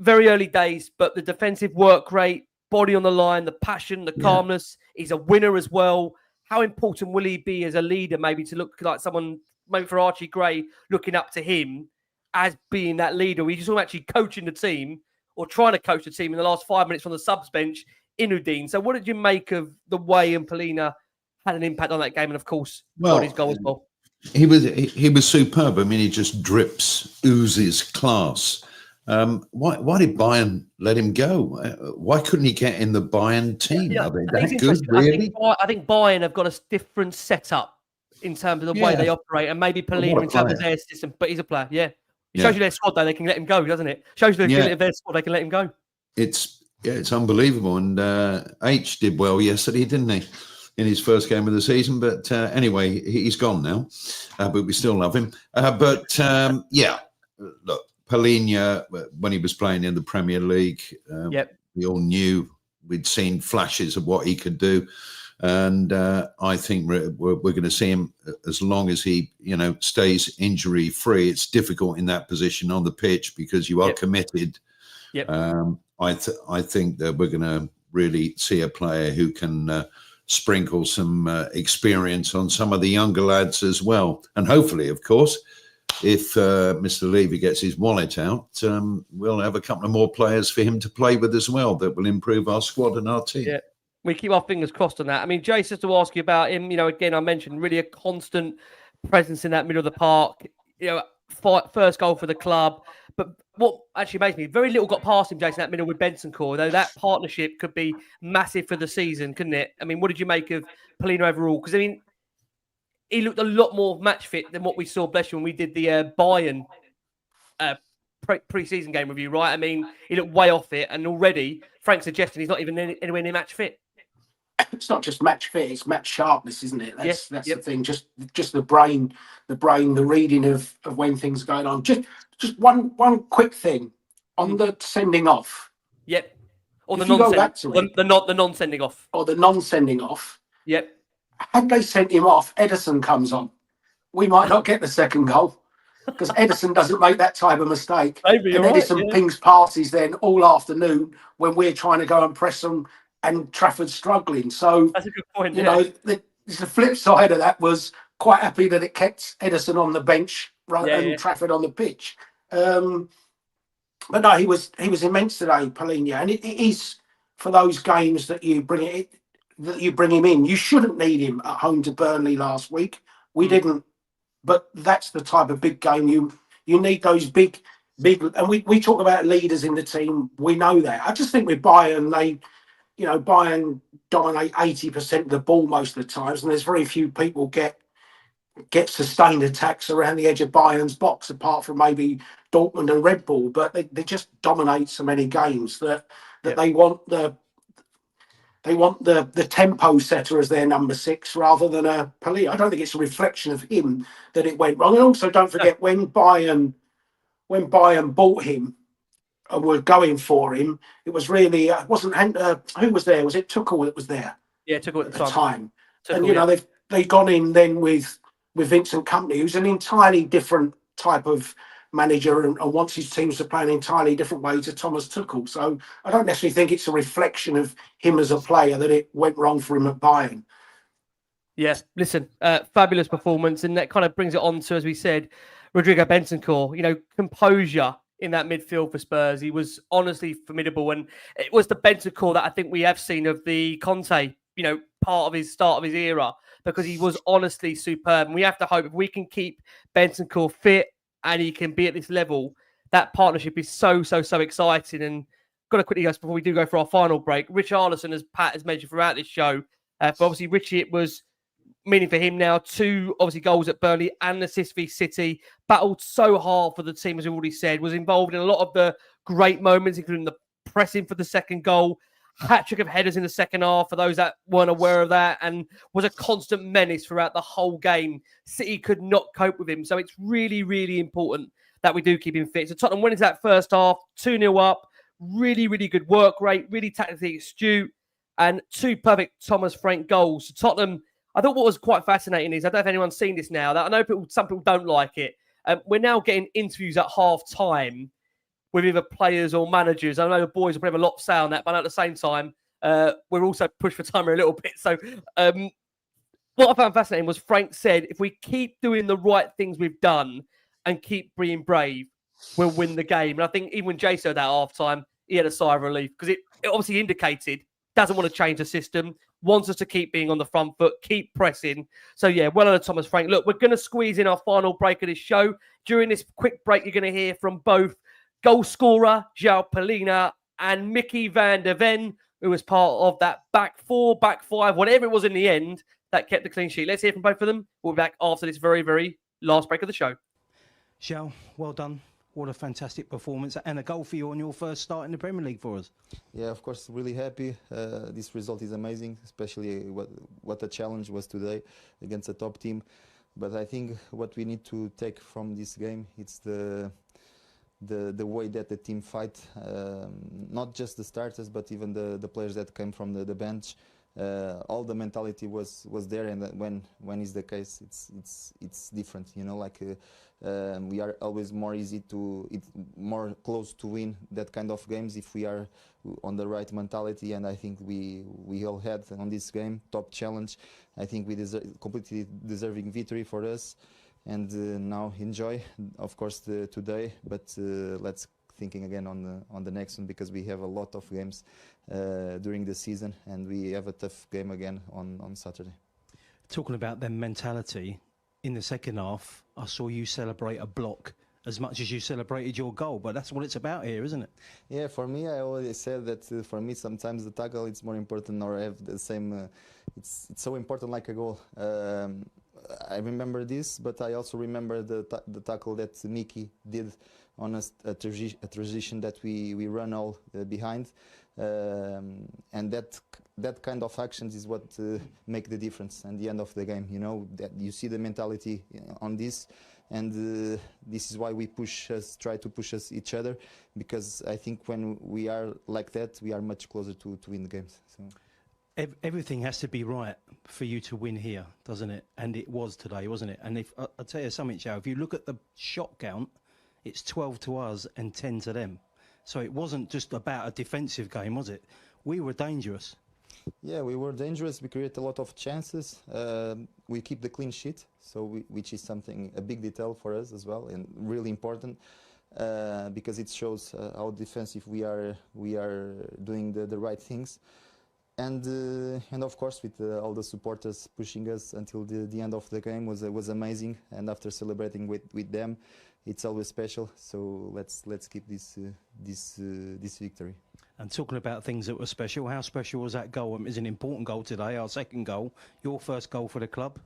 very early days, but the defensive work rate, body on the line, the passion, the calmness. He's a winner as well. How important will he be as a leader, maybe to look like someone, maybe for Archie Gray, looking up to him as being that leader? He's just actually coaching the team or trying to coach the team in the last 5 minutes from the subs bench in Udine. So what did you make of the way Palhinha had an impact on that game? And of course, his goal as well. He was superb. I mean, he just oozes class. Why did Bayern let him go? Why couldn't he get in the Bayern team? Are they that good, really? I think Bayern have got a different setup in terms of the way they operate, and maybe Palhinha in terms of their system. But he's a player, It shows you their squad, though. They can let him go, doesn't it? Shows you the ability of their squad. They can let him go. It's unbelievable. And H did well yesterday, didn't he? In his first game of the season, but anyway, he's gone now, but we still love him. Look, Palhinha, when he was playing in the Premier League, we all knew, we'd seen flashes of what he could do, and I think we're going to see him as long as he, stays injury free. It's difficult in that position on the pitch because you are committed. I think that we're going to really see a player who can sprinkle some experience on some of the younger lads as well. And hopefully, of course, if Mr. Levy gets his wallet out, we'll have a couple of more players for him to play with as well that will improve our squad and our team. Yeah, we keep our fingers crossed on that. I mean, Jay, just to ask you about him, again, I mentioned really a constant presence in that middle of the park, first goal for the club. But what actually makes me, very little got past him, Jason, that middle with Bentancur, though that partnership could be massive for the season, couldn't it? I mean, what did you make of Palhinha overall? Because, he looked a lot more match fit than what we saw, bless you, when we did the Bayern pre-season game review, right? I mean, he looked way off it, and already Frank's suggesting he's not even anywhere near match fit. It's not just match fit; it's match sharpness, isn't it? That's Yep. the thing. Just the brain, the reading of when things are going on. Just one quick thing on the sending off. Yep. Or If you go back to it, the non-sending off. Or the non-sending off. Yep. Had they sent him off, Ederson comes on. We might not get the second goal because Ederson doesn't make that type of mistake. Maybe and Ederson pings passes then all afternoon when we're trying to go and press them and Trafford's struggling. So that's a good point. You know, the flip side of that was quite happy that it kept Ederson on the bench rather than Trafford on the pitch. But no, he was immense today, Palhinha, and it is for those games that you bring him in. You shouldn't need him at home to Burnley last week. We didn't, but that's the type of big game you need. Those big, and we talk about leaders in the team. We know that. I just think with Bayern, Bayern dominate 80% of the ball most of the times, and there's very few people get sustained attacks around the edge of Bayern's box, apart from maybe Dortmund and Red Bull. But they just dominate so many games that they want the tempo setter as their number 6 rather than a Palhinha. I don't think it's a reflection of him that it went wrong. And also, don't forget when Bayern bought him and were going for him, it was really wasn't who was there? Was it Tuchel that was there? Yeah, Tuchel at the time. Tuchel, and they've gone in then with Vincent Kompany, who's an entirely different type of manager and wants his teams to play an entirely different way to Thomas Tuchel. So I don't necessarily think it's a reflection of him as a player that it went wrong for him at Bayern. Yes, listen, fabulous performance, and that kind of brings it on to, as we said, Rodrigo Bentancur. Composure in that midfield for Spurs. He was honestly formidable, and it was the Bentancur that I think we have seen of the Conte, part of his start of his era, because he was honestly superb. And we have to hope if we can keep Bentancur fit and he can be at this level, that partnership is so exciting. And got to quickly, guys, before we do go for our final break, Richarlison, as Pat has mentioned throughout this show, for obviously Richie, it was meaning for him now 2 obviously goals at Burnley and an assist for City. Battled so hard for the team, as we've already said, was involved in a lot of the great moments, including the pressing for the second goal, hat-trick of headers in the second half, for those that weren't aware of that, and was a constant menace throughout the whole game. City could not cope with him, so it's really, really important that we do keep him fit. So Tottenham went into that first half, 2-0 up, really, really good work rate, really tactically astute, and 2 perfect Thomas Frank goals. So Tottenham, I thought what was quite fascinating is, I don't know if anyone's seen this now, that I know some people don't like it. We're now getting interviews at half-time with either players or managers. I know the boys will probably have a lot to say on that, but at the same time, we're also pushed for time a little bit. So what I found fascinating was Frank said, if we keep doing the right things we've done and keep being brave, we'll win the game. And I think even when Jay said that at half-time, he had a sigh of relief, because it obviously indicated doesn't want to change the system, wants us to keep being on the front foot, keep pressing. So, yeah, well done, Thomas Frank. Look, we're going to squeeze in our final break of this show. During this quick break, you're going to hear from both goal scorer, João Palhinha, and Mickey van der Ven, who was part of that back 4, back 5, whatever it was in the end, that kept the clean sheet. Let's hear from both of them. We'll be back after this very, very last break of the show. João, well done. What a fantastic performance, and a goal for you on your first start in the Premier League for us. Yeah, of course, really happy. This result is amazing, especially what the challenge was today against a top team. But I think what we need to take from this game, it's the way that the team fight, not just the starters, but even the players that came from the bench. All the mentality was there, and when is the case, it's different. We are always more close to win that kind of games if we are on the right mentality, and I think we all had on this game top challenge. I think we completely deserving victory for us, and now enjoy, of course, today, but let's thinking again on the next one, because we have a lot of games during the season, and we have a tough game again on Saturday. Talking about their mentality, in the second half, I saw you celebrate a block as much as you celebrated your goal, but that's what it's about here, isn't it? Yeah, for me, I always said that for me, sometimes the tackle, it's more important, or have the same, it's so important like a goal. I remember this, but I also remember the tackle that Mickey did on a transition that we run all behind, and that kind of actions is what make the difference at the end of the game. You know, that you see the mentality on this, and this is why we try to push each other, because I think when we are like that, we are much closer to win the games. So. Everything has to be right for you to win here, doesn't it? And it was today, wasn't it? And if I'll tell you something, Joe, if you look at the shot count, it's 12 to us and 10 to them. So it wasn't just about a defensive game, was it? We were dangerous. Yeah, we were dangerous. We create a lot of chances. We keep the clean sheet, which is a big detail for us as well, and really important because it shows how defensive we are doing the right things. And of course, with all the supporters pushing us until the end of the game was amazing. And after celebrating with them, it's always special. So let's keep this victory. And talking about things that were special, how special was that goal? It was an important goal today, our second goal, your first goal for the club.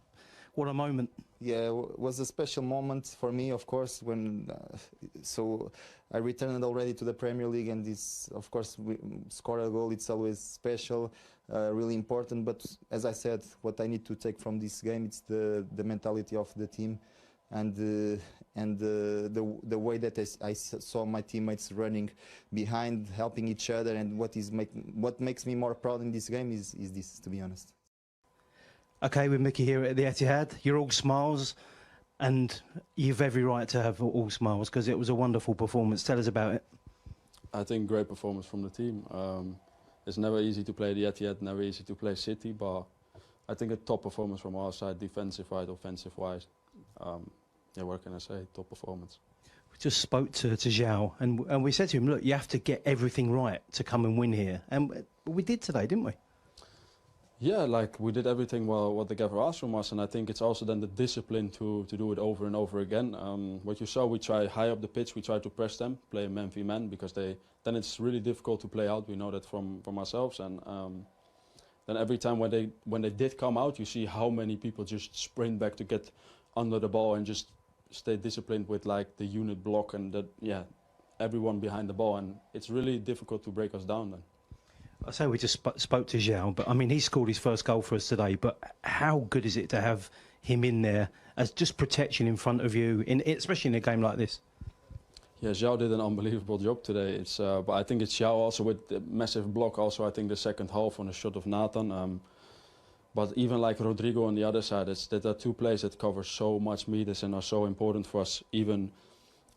What a moment. Yeah, it was a special moment for me, of course, when so I returned already to the Premier League, and this, of course, we score a goal, it's always special, really important. But as I said, what I need to take from this game, it's the mentality of the team, and the way that I saw my teammates running behind, helping each other, and what makes me more proud in this game is this, to be honest. Okay, with Mickey here at the Etihad, you're all smiles, and you've every right to have all smiles because it was a wonderful performance. Tell us about it. I think great performance from the team. It's never easy to play the Etihad, never easy to play City, but I think a top performance from our side, defensive-wise, offensive-wise. Yeah, what can I say? Top performance. We just spoke to Zhao, and we said to him, look, you have to get everything right to come and win here. And we did today, didn't we? Yeah, like we did everything what the gaffer asked from us, and I think it's also then the discipline to do it over and over again. What you saw, we try high up the pitch, we try to press them, play man v man, because then it's really difficult to play out. We know that from ourselves, and then every time when they did come out, you see how many people just sprint back to get under the ball and just stay disciplined with like the unit block and everyone behind the ball, and it's really difficult to break us down then. I say we just spoke to Zhao, but I mean, he scored his first goal for us today, but how good is it to have him in there as just protection in front of you, especially in a game like this? Yeah, Zhao did an unbelievable job today. But I think it's Zhao also with the massive block, also I think the second half on a shot of Nathan. But even like Rodrigo on the other side, there are two players that cover so much meters and are so important for us, even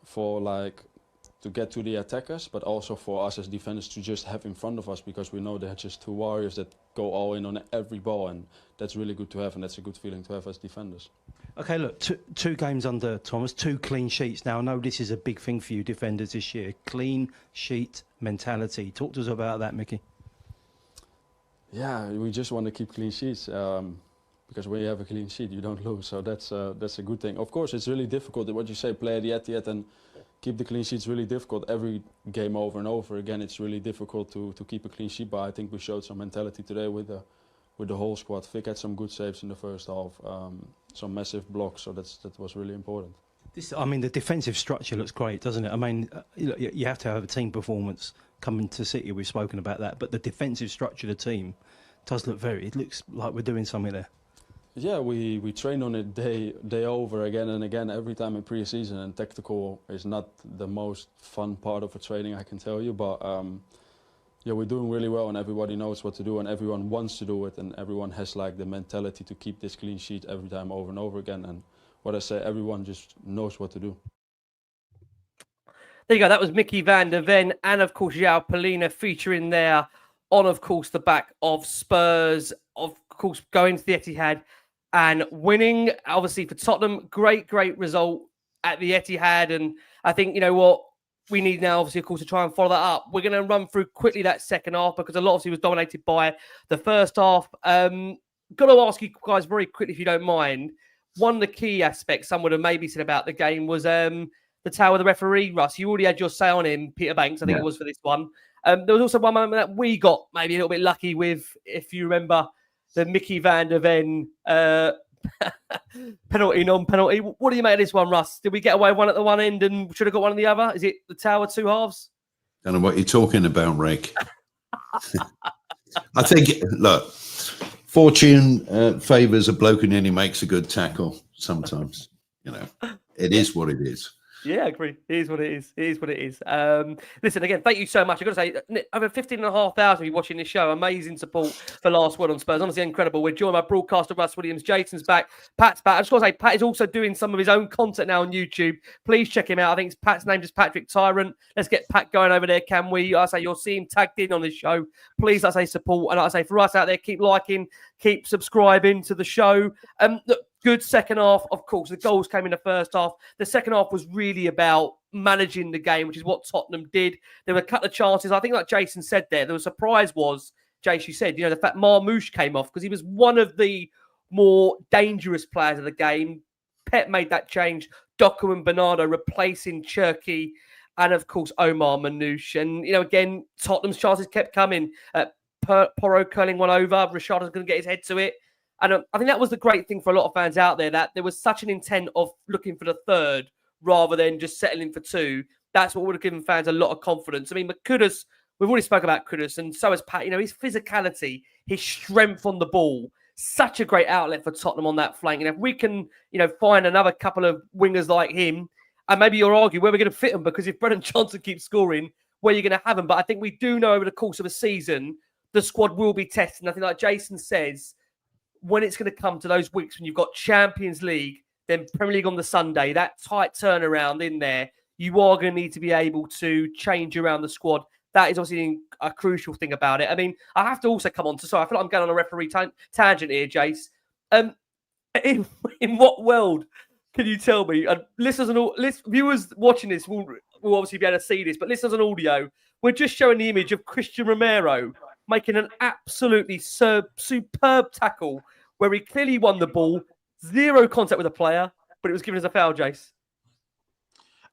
for like to get to the attackers, but also for us as defenders to just have in front of us, because we know they're just two warriors that go all in on every ball, and that's really good to have, and that's a good feeling to have as defenders. Okay, look, two games under Thomas, 2 clean sheets. Now, I know this is a big thing for you defenders this year, clean sheet mentality. Talk to us about that, Mickey. Yeah, we just want to keep clean sheets, because when you have a clean sheet, you don't lose, so that's a good thing. Of course, it's really difficult, what you say, play at the Etihad and keep the clean sheets really difficult. Every game over and over again, it's really difficult to keep a clean sheet. But I think we showed some mentality today with the whole squad. Vic had some good saves in the first half, some massive blocks. So that was really important. I mean, the defensive structure looks great, doesn't it? I mean, you have to have a team performance coming to City. We've spoken about that, but the defensive structure of the team does look it looks like we're doing something there. Yeah, we train on it day over again and again, every time in pre-season, and tactical is not the most fun part of a training, I can tell you, but yeah, we're doing really well, and everybody knows what to do, and everyone wants to do it, and everyone has like the mentality to keep this clean sheet every time over and over again, and what I say, everyone just knows what to do. There you go, that was Mickey van der Ven, and of course João Palhinha featuring there on, of course, the back of Spurs, of course, going to the Etihad and winning, obviously, for Tottenham. Great result at the Etihad. And I think, you know what, we need now, obviously, of course, to try and follow that up. We're going to run through quickly that second half because a lot, obviously, was dominated by the first half. Got to ask you guys very quickly, if you don't mind. One of the key aspects some would have maybe said about the game was the towel of the referee, Russ. You already had your say on him, Peter Banks, I think it was for this one. There was also one moment that we got maybe a little bit lucky with, if you remember, the Mickey van der Ven Penalty, non-penalty. What do you make of this one, Russ? Did we get away one at the one end and should have got one on the other? Is it the Tower two halves? Don't know what you're talking about, Rick. I think, look, fortune favours a bloke who nearly makes a good tackle sometimes. You know, it is what it is. Yeah, I agree. It is what it is. It is what it is. Listen, again, thank you so much. I've got to say, over 15,500 of you watching this show. Amazing support for Last Word on Spurs. Honestly, incredible. We're joined by broadcaster Russ Williams. Jason's back. Pat's back. I just got to say, Pat is also doing some of his own content now on YouTube. Please check him out. I think Pat's name is Patrick Tyrant. Let's get Pat going over there, can we? I say, you'll see him tagged in on this show. Please, I say, support. And I say, for us out there, keep liking, keep subscribing to the show. Look, good second half, of course. The goals came in the first half. The second half was really about managing the game, which is what Tottenham did. There were a couple of chances. I think, like Jason said there, the surprise was, Jace, you said, the fact Marmoush came off because he was one of the more dangerous players of the game. Pep made that change. Doku and Bernardo replacing Cherki and, of course, Omar Manouche. And, again, Tottenham's chances kept coming. Porro curling one over. Rashad was going to get his head to it. And I think that was the great thing for a lot of fans out there, that there was such an intent of looking for the third rather than just settling for two. That's what would have given fans a lot of confidence. I mean, Kudus, we've already spoken about Kudus, and so has Pat. His physicality, his strength on the ball, such a great outlet for Tottenham on that flank. And if we can, find another couple of wingers like him, and maybe you'll argue where we're going to fit them, because if Brennan Johnson keeps scoring, where you're going to have them. But I think we do know over the course of a season, the squad will be tested. And I think, like Jason says, when it's going to come to those weeks when you've got Champions League, then Premier League on the Sunday, that tight turnaround in there, you are going to need to be able to change around the squad. That is obviously a crucial thing about it. I mean, I have to also come on to, sorry, I feel like I'm going on a referee tangent here, Jace. In what world can you tell me, and listeners and viewers watching this will obviously be able to see this, but listeners on audio, we're just showing the image of Christian Romero making an absolutely superb tackle where he clearly won the ball, zero contact with the player, but it was given as a foul, Jace.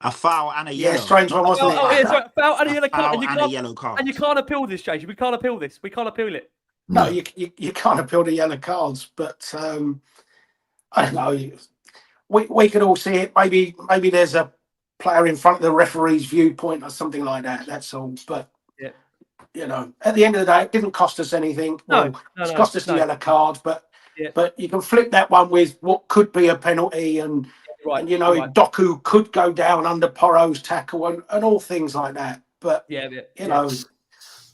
A foul and a yellow. Yeah, strange one, wasn't it? Yeah, sorry, foul and a yellow card. And a yellow card. And you can't appeal this, Jace. We can't appeal this. We can't appeal it. No, you can't appeal the yellow cards, but I don't know. We could all see it. Maybe there's a player in front of the referee's viewpoint or something like that. That's all. But at the end of the day, it didn't cost us anything. It's cost us the yellow card, but you can flip that one with what could be a penalty, and Doku could go down under Porro's tackle and all things like that. But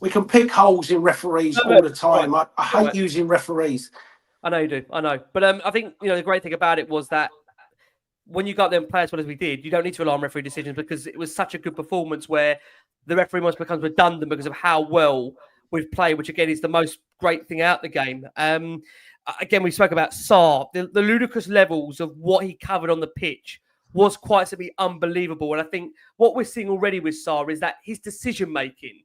we can pick holes in referees all the time. I hate using referees. I know you do. I know, but I think the great thing about it was that when you got them play as well as we did, you don't need to rely on referee decisions, because it was such a good performance where the referee almost becomes redundant because of how well we've played, which again is the most great thing out the game. Again, we spoke about Sarr. The ludicrous levels of what he covered on the pitch was quite simply unbelievable. And I think what we're seeing already with Sarr is that his decision-making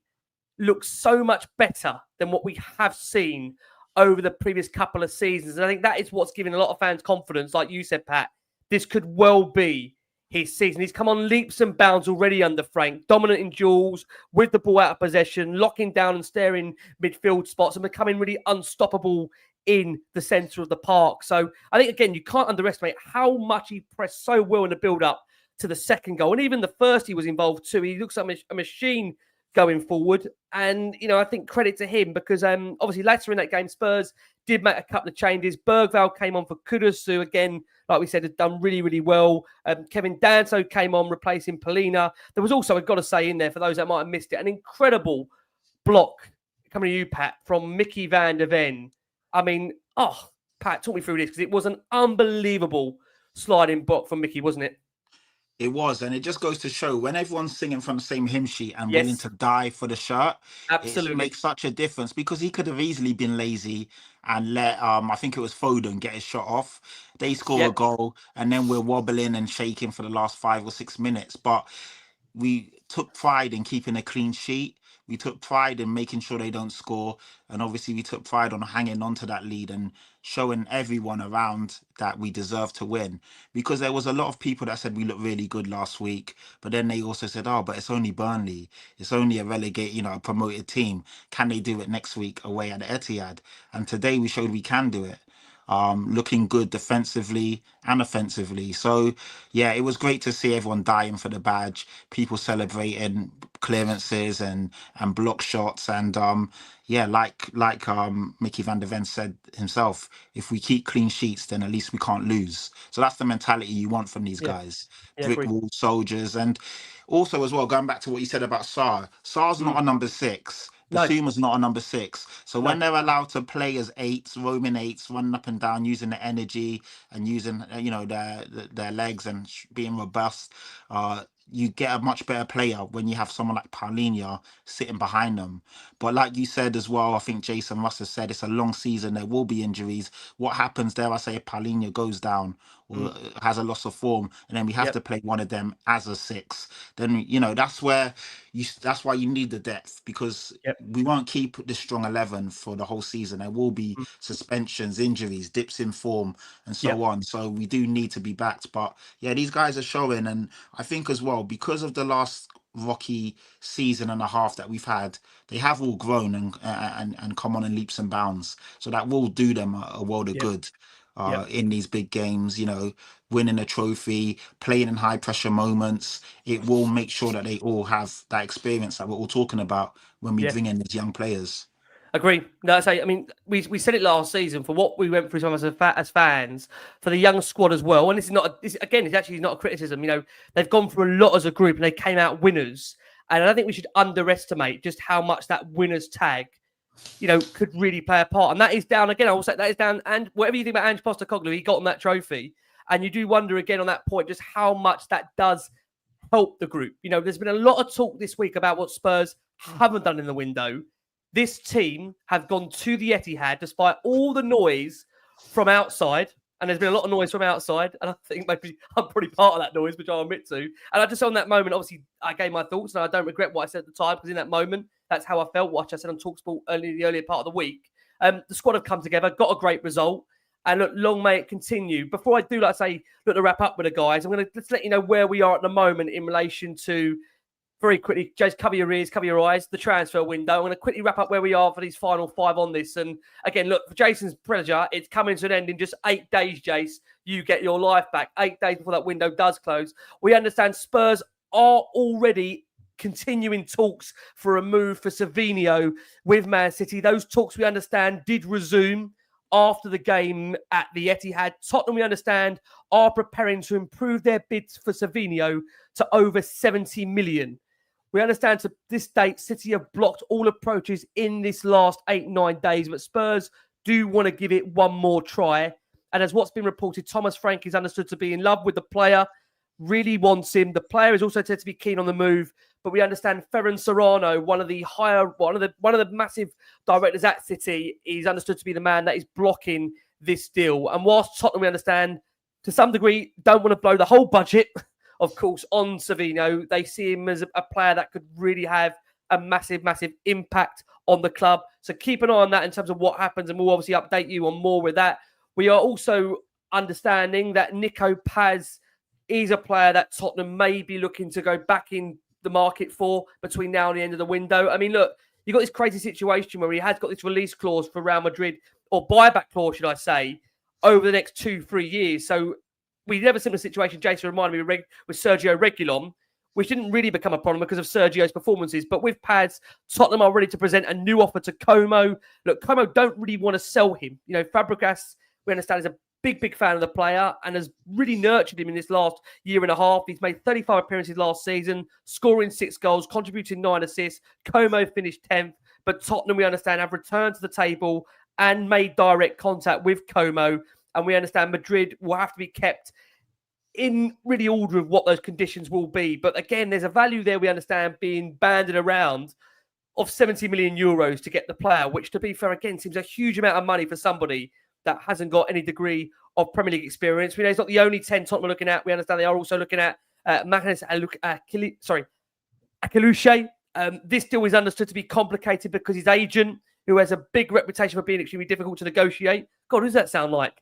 looks so much better than what we have seen over the previous couple of seasons. And I think that is what's giving a lot of fans confidence. Like you said, Pat, this could well be his season. He's come on leaps and bounds already under Frank, dominant in duels, with the ball out of possession, locking down and staring midfield spots, and becoming really unstoppable in the centre of the park. So I think, again, you can't underestimate how much he pressed so well in the build-up to the second goal. And even the first he was involved too. He looks like a machine going forward. And, I think credit to him, because obviously later in that game, Spurs did make a couple of changes. Bergvall came on for Kudus, who, again, like we said, had done really, really well. Kevin Danso came on, replacing Palhinha. There was also, I've got to say in there, for those that might have missed it, an incredible block coming to you, Pat, from Mickey van der Ven. I mean, Pat, talk me through this, because it was an unbelievable sliding block from Mickey, wasn't it? It was, and it just goes to show when everyone's singing from the same hymn sheet and willing to die for the shirt, absolutely, it makes such a difference, because he could have easily been lazy and let I think it was Foden get his shot off. They score a goal, and then we're wobbling and shaking for the last 5 or 6 minutes. But we took pride in keeping a clean sheet. We took pride in making sure they don't score. And obviously we took pride on hanging on to that lead and showing everyone around that we deserve to win. Because there was a lot of people that said we looked really good last week, but then they also said, but it's only Burnley. It's only a promoted team. Can they do it next week away at Etihad? And today we showed we can do it. looking good defensively and offensively. So, yeah, it was great to see everyone dying for the badge, people celebrating clearances and block shots. And yeah, like Mickey van der Ven said himself, if we keep clean sheets, then at least we can't lose. So that's the mentality you want from these guys. Brick wall soldiers. And also as well, going back to what you said about Sar's not a number 6. Basuma's not a number 6. So when they're allowed to play as 8s, roaming 8s, running up and down, using the energy and using their legs and being robust, you get a much better player when you have someone like Palhinha sitting behind them. But like you said as well, I think Jason Russ has said it's a long season. There will be injuries. What happens there? I say if Palhinha goes down or has a loss of form, and then we have to play one of them as a 6. Then that's why you need the depth, because we won't keep the strong 11 for the whole season. There will be suspensions, injuries, dips in form, and so on. So we do need to be backed. But yeah, these guys are showing, and I think as well, because of the last rocky season and a half that we've had, they have all grown and come on in leaps and bounds. So that will do them a world of good in these big games. Winning a trophy, playing in high pressure moments. It will make sure that they all have that experience that we're all talking about when we bring in these young players. Agree. No, I mean, we said it last season for what we went through as fans, for the young squad as well. And it's actually not a criticism. They've gone through a lot as a group and they came out winners. And I don't think we should underestimate just how much that winners tag, could really play a part. And that is down, again, I will say that is down. And whatever you think about Ange Postecoglou, he got on that trophy. And you do wonder again on that point just how much that does help the group. There's been a lot of talk this week about what Spurs haven't done in the window. This team have gone to the Etihad despite all the noise from outside. And there's been a lot of noise from outside. And I think maybe I'm probably part of that noise, which I'll admit to. And I just, on that moment, obviously, I gave my thoughts. And I don't regret what I said at the time, because in that moment, that's how I felt, what I said on TalkSport the earlier part of the week. The squad have come together, got a great result. And look, long may it continue. Before I do, to wrap up with the guys, I'm going to let you know where we are at the moment in relation to, very quickly, Jace, cover your ears, cover your eyes, the transfer window. I'm going to quickly wrap up where we are for these final 5 on this. And again, look, for Jason's pleasure, it's coming to an end in just 8 days, Jace. You get your life back 8 days before that window does close. We understand Spurs are already continuing talks for a move for Savinho with Man City. Those talks, we understand, did resume after the game at the Etihad. Tottenham, we understand, are preparing to improve their bids for Savinho to over 70 million. We understand to this date, City have blocked all approaches in this last 8-9 days, but Spurs do want to give it one more try. And as what's been reported, Thomas Frank is understood to be in love with the player, really wants him. The player is also said to be keen on the move. But we understand Ferran Serrano, one of the massive directors at City, is understood to be the man that is blocking this deal. And whilst Tottenham, we understand, to some degree, don't want to blow the whole budget, of course, on Savinho, they see him as a player that could really have a massive, massive impact on the club. So keep an eye on that in terms of what happens, and we'll obviously update you on more with that. We are also understanding that Nico Paz is a player that Tottenham may be looking to go back in the market for between now and the end of the window. I mean, look, you've got this crazy situation where he has got this release clause for Real Madrid, or buyback clause, should I say, over the next 2-3 years. So we never seen a situation, Jason reminded me, with Sergio Reguilon, which didn't really become a problem because of Sergio's performances. But with Paz, Tottenham are ready to present a new offer to Como. Look, Como don't really want to sell him. Fabregas, we understand, is a big fan of the player and has really nurtured him in this last year and a half. He's made 35 appearances last season, scoring 6 goals, contributing 9 assists. Como finished 10th, but Tottenham, we understand, have returned to the table and made direct contact with Como. And we understand Madrid will have to be kept in really order of what those conditions will be. But again, there's a value there, we understand, being banded around of 70 million euros to get the player, which, to be fair, again, seems a huge amount of money for somebody that hasn't got any degree of Premier League experience. We know he's not the only 10 Tottenham are looking at. We understand they are also looking at Magnus Akalushe. This deal is understood to be complicated because his agent, who has a big reputation for being extremely difficult to negotiate, God, who does that sound like?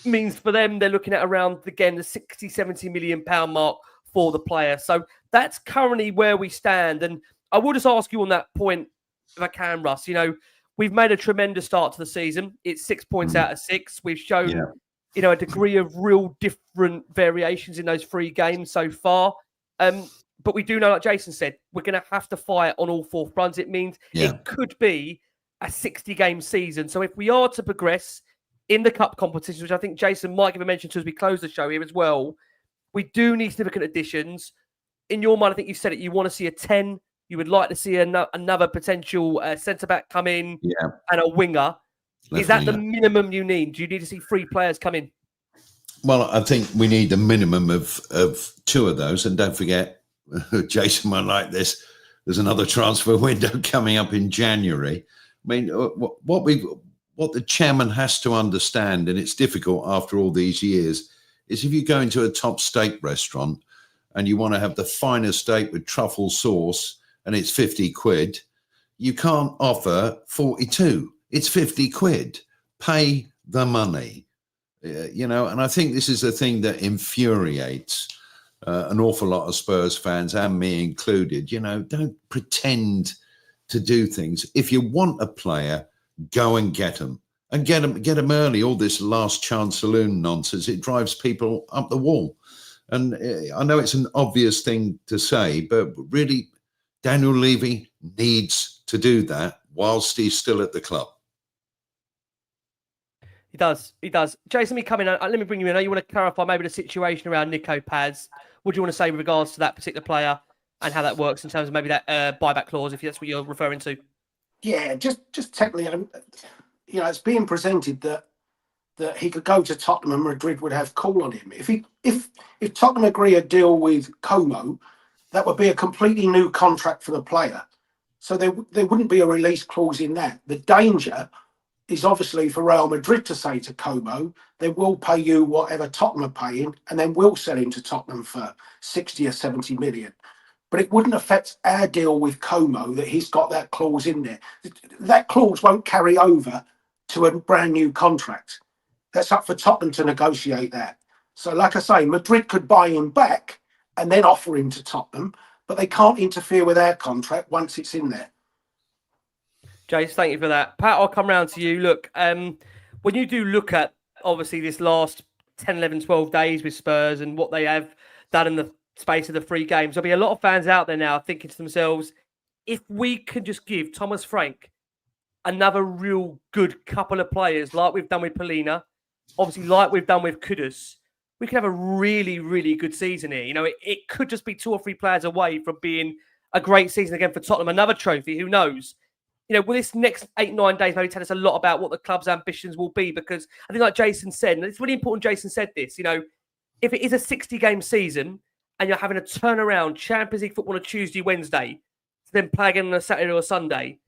Means for them, they're looking at around, again, the 60, 70 million pound mark for the player. So that's currently where we stand. And I will just ask you on that point, if I can, Russ, we've made a tremendous start to the season. It's 6 points out of 6. We've shown, a degree of real different variations in those 3 games so far. But we do know, like Jason said, we're going to have to fight on all 4 fronts. It means it could be a 60-game season. So if we are to progress in the cup competitions, which I think Jason might give a mention to as we close the show here as well, we do need significant additions. In your mind, I think you said it, you want to see a 10. You would like to see another potential centre-back come in and a winger. Is that the minimum you need? Do you need to see 3 players come in? Well, I think we need a minimum of 2 of those. And don't forget, Jason might like this, there's another transfer window coming up in January. I mean, what the chairman has to understand, and it's difficult after all these years, is if you go into a top steak restaurant and you want to have the finest steak with truffle sauce and it's 50 quid, you can't offer 42. It's 50 quid. Pay the money. And I think this is the thing that infuriates an awful lot of Spurs fans, and me included. Don't pretend to do things. If you want a player, go and get them. And get them early. All this last chance saloon nonsense, it drives people up the wall. And I know it's an obvious thing to say, but really, Daniel Levy needs to do that whilst he's still at the club. He does. Jason, let me bring you in. I know you want to clarify maybe the situation around Nico Paz. What do you want to say with regards to that particular player and how that works in terms of maybe that buyback clause, if that's what you're referring to? Yeah, just technically, it's being presented that he could go to Tottenham and Madrid would have call on him. If Tottenham agree a deal with Como, that would be a completely new contract for the player. So there wouldn't be a release clause in that. The danger is obviously for Real Madrid to say to Como, they will pay you whatever Tottenham are paying, and then we'll sell him to Tottenham for 60 or 70 million. But it wouldn't affect our deal with Como that he's got that clause in there. That clause won't carry over to a brand new contract. That's up for Tottenham to negotiate that. So like I say, Madrid could buy him back and then offer him to Tottenham, but they can't interfere with our contract once it's in there. Jace, thank you for that. Pat, I'll come round to you. Look, when you do look at, obviously, this last 10, 11, 12 days with Spurs and what they have done in the space of the 3 games, there'll be a lot of fans out there now thinking to themselves, if we can just give Thomas Frank another real good couple of players like we've done with Palhinha, obviously like we've done with Kudus, we could have a really, really good season here. It could just be 2 or 3 players away from being a great season again for Tottenham. Another trophy, who knows? Will this next 8-9 days maybe tell us a lot about what the club's ambitions will be? Because I think, like Jason said, and it's really important Jason said this, if it is a 60-game season and you're having a turnaround Champions League football on a Tuesday, Wednesday, to then play again on a Saturday or a Sunday,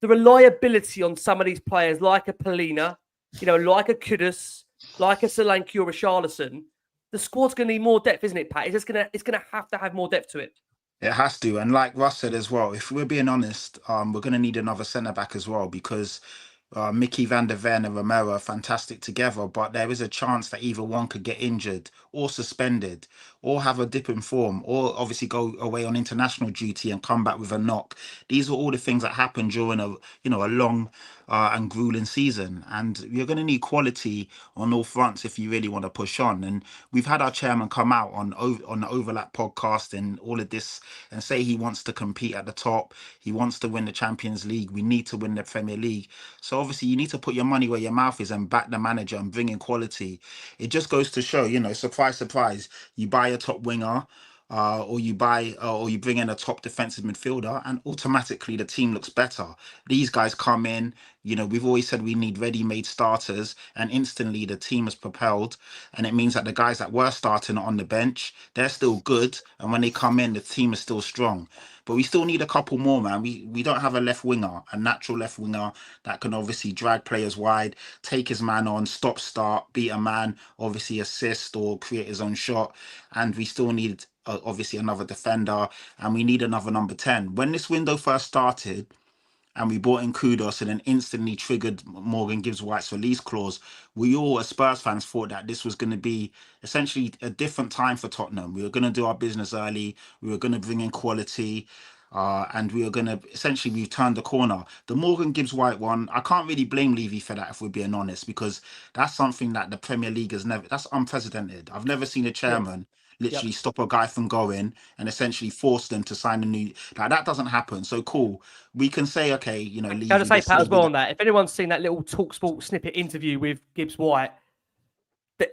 the reliability on some of these players, like a Palhinha, like a Kudus, like a Solanke or a Charlison, the squad's going to need more depth, isn't it, Pat? It's going to have to have more depth to it. It has to. And like Russ said as well, if we're being honest, we're going to need another centre-back as well, because Mickey van der Ven and Romero are fantastic together, but there is a chance that either one could get injured or suspended or have a dip in form or obviously go away on international duty and come back with a knock. These are all the things that happen during a long and grueling season, and you're going to need quality on all fronts if you really want to push on. And we've had our chairman come out on the Overlap podcast and all of this and say he wants to compete at the top, he wants to win the Champions League, we need to win the Premier League. So obviously you need to put your money where your mouth is and back the manager and bring in quality. It just goes to show, surprise, surprise, you buy a top winger, or you bring in a top defensive midfielder, and automatically the team looks better. These guys come in, we've always said we need ready-made starters, and instantly the team is propelled, and it means that the guys that were starting on the bench, they're still good, and when they come in, the team is still strong. But we still need a couple more, man. We don't have a left winger, a natural left winger that can obviously drag players wide, take his man on, stop, start, beat a man, obviously assist or create his own shot. And we still need obviously another defender, and we need another number 10. When this window first started and we brought in Kudos and then instantly triggered Morgan Gibbs White's release clause, we all as Spurs fans thought that this was going to be essentially a different time for Tottenham. We were going to do our business early, we were going to bring in quality. And we are going to essentially, we've turned the corner. The Morgan Gibbs White one, I can't really blame Levy for that, if we're being honest, because that's something that the Premier League has never, that's unprecedented. I've never seen a chairman literally stop a guy from going and essentially force them to sign a new, like, that doesn't happen. So cool. We can say, okay, you know, Levy. Can I just say, Pat, as well on that? If anyone's seen that little TalkSport snippet interview with Gibbs White,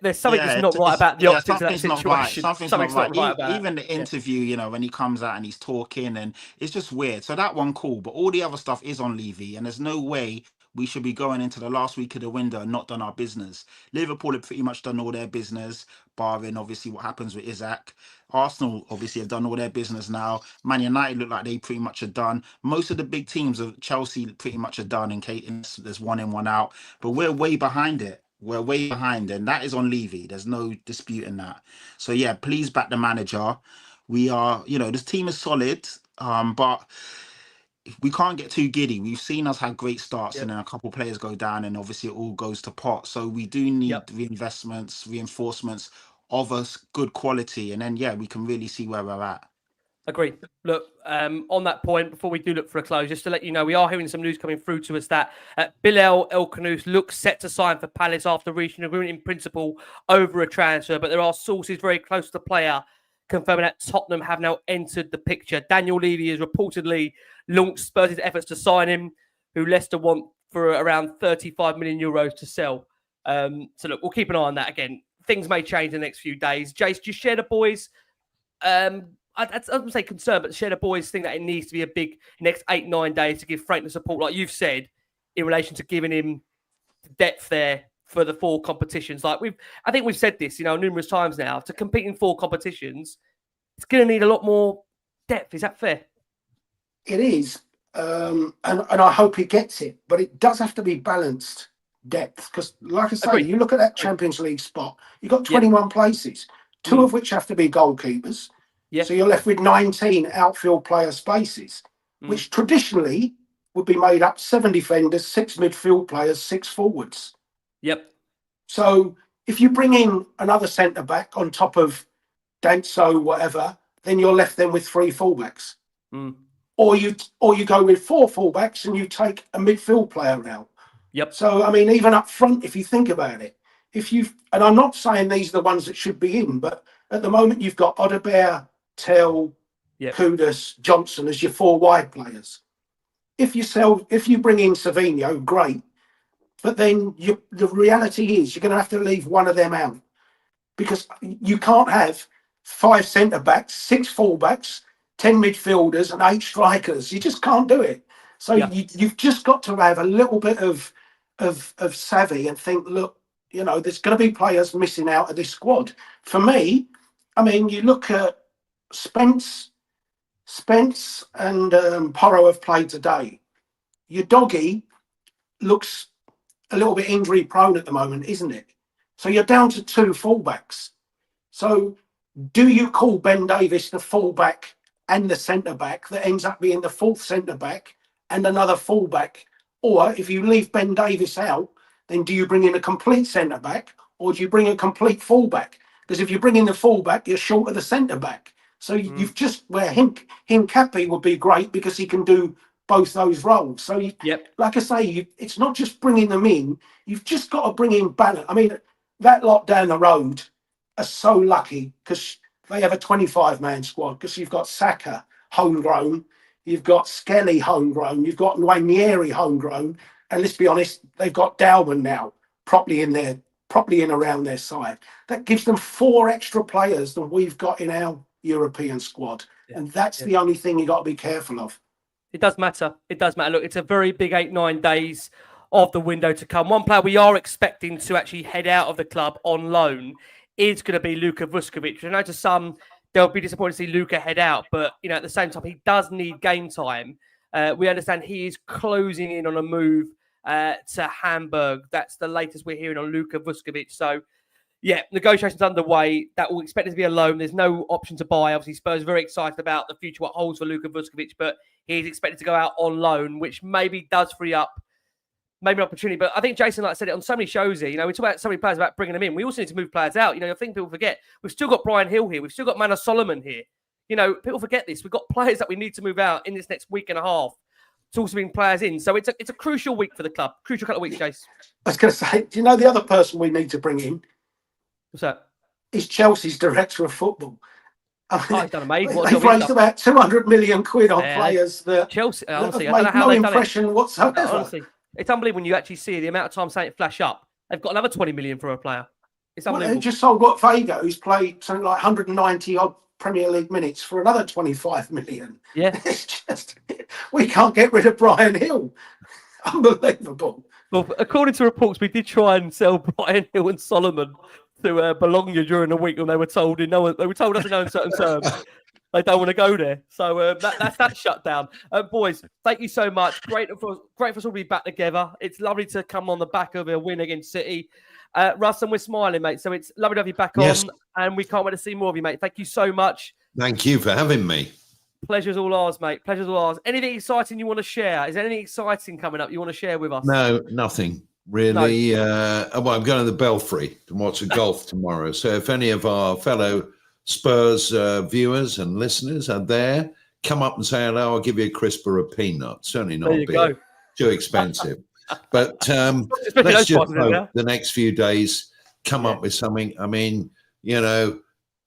there's something that's not right about the optics of that situation. Something's not right about even the interview, you know, when he comes out and he's talking, and it's just weird. So that one, cool. But all the other stuff is on Levy, and there's no way we should be going into the last week of the window and not done our business. Liverpool have pretty much done all their business, barring obviously what happens with Isaac. Arsenal obviously have done all their business now. Man United look like they pretty much are done. Most of the big teams of Chelsea pretty much are done in case there's one in, one out. But we're way behind it. We're way behind, and that is on Levy. There's no disputing that. So yeah, please back the manager. We are, you know, this team is solid, but we can't get too giddy. We've seen us have great starts, and then a couple of players go down, and obviously it all goes to pot. So we do need reinvestments, reinforcements of us good quality, and then we can really see where we're at. Agreed. Look, on that point, before we do look for a close, just to let you know, we are hearing some news coming through to us that Bilal El Khanous looks set to sign for Palace after reaching an agreement in principle over a transfer. But there are sources very close to the player confirming that Tottenham have now entered the picture. Daniel Levy has reportedly launched Spurs' efforts to sign him, who Leicester want for around 35 million euros to sell. So look, we'll keep an eye on that. Again, things may change in the next few days. Jace, do you share the boys' I wouldn't say concern, but share the boys think that it needs to be a big next 8-9 days to give Frank the support, like you've said, in relation to giving him depth there for the 4 competitions. Like I think we've said this, you know, numerous times now. To compete in 4 competitions, it's going to need a lot more depth. Is that fair? It is, and I hope he gets it, but it does have to be balanced depth because, like I say, you look at that Champions League spot. You've got 21 places, 2 of which have to be goalkeepers. Yeah. So you're left with 19 outfield player spaces, which traditionally would be made up 7 defenders, 6 midfield players, 6 forwards. Yep. So if you bring in another centre back on top of Danso, whatever, then you're left then with 3 fullbacks. Or you go with 4 fullbacks and you take a midfield player out. Yep. So I mean, even up front, if you think about it, and I'm not saying these are the ones that should be in, but at the moment you've got Odegaard, Tell, Kudus, Johnson as your 4 wide players. If you bring in Savinho, great, but then the reality is you're going to have to leave one of them out because you can't have 5 centre backs, 6 fullbacks, 10 midfielders, and 8 strikers. You just can't do it. So you've just got to have a little bit of savvy and think, look, you know, there's going to be players missing out of this squad. For me, I mean, you look at Spence and Porro have played today. Your doggy looks a little bit injury prone at the moment, isn't it? So you're down to 2 fullbacks. So do you call Ben Davies the fullback and the centre back that ends up being the 4th centre back and another fullback? Or if you leave Ben Davies out, then do you bring in a complete centre back or do you bring a complete fullback? Because if you bring in the fullback, you're short of the centre back. So you've just where Hincapie would be great because he can do both those roles. So like I say, it's not just bringing them in. You've just got to bring in balance. I mean, that lot down the road are so lucky because they have a 25-man squad. Because you've got Saka homegrown, you've got Skelly homegrown, you've got Nwaneri homegrown, and let's be honest, they've got Dalman now properly in around their side. That gives them 4 extra players than we've got in our European squad. And that's the only thing you got to be careful of. It does matter. It does matter. Look, it's a very big 8-9 days of the window to come. One player we are expecting to actually head out of the club on loan is going to be Luka Vuskovic. I know to some, they'll be disappointed to see Luka head out, but you know, at the same time, he does need game time. We understand he is closing in on a move to Hamburg. That's the latest we're hearing on Luka Vuskovic. So, yeah, negotiations underway. That will expect to be a loan. There's no option to buy. Obviously, Spurs are very excited about the future, what holds for Luka Vuskovic, but he's expected to go out on loan, which maybe does free up maybe an opportunity. But I think Jason, like I said it on so many shows here, you know, we talk about so many players about bringing them in. We also need to move players out. You know, I think people forget we've still got Brian Hill here. We've still got Manor Solomon here. people forget this. We've got players that we need to move out in this next week and a half to also bring players in. So it's a crucial week for the club. Crucial couple of weeks, Jace. I was going to say, do you know the other person we need to bring in? What's that? Is Chelsea's director of football. He's done amazing. They've raised about 200 million quid on players that Chelsea, honestly, have made no impression whatsoever. Honestly, it's unbelievable when you actually see the amount of time saying it flash up. They've got another 20 million for a player. It's unbelievable. They just sold Vega, who's played something like 190 odd Premier League minutes for another 25 million. Yeah. It's just, we can't get rid of Brian Hill. Unbelievable. Well, according to reports, we did try and sell Brian Hill and Solomon to Bologna during the week when they were told us in no uncertain terms they don't want to go there. So that's shut down. Boys, thank you so much. Great for us all to be back together. It's lovely to come on the back of a win against City. Russ, and we're smiling, mate. So it's lovely to have you back on, and we can't wait to see more of you, mate. Thank you so much. Thank you for having me. Pleasure's all ours, mate. Pleasure's all ours. Anything exciting you want to share? Is there anything exciting coming up you want to share with us? No, nothing really. Well, I'm going to the Belfry to watch a golf tomorrow. So if any of our fellow Spurs viewers and listeners are there, come up and say hello. I'll give you a crisp or a peanut. Certainly not a beer. Too expensive. But let's just hope the next few days come up with something. I mean, go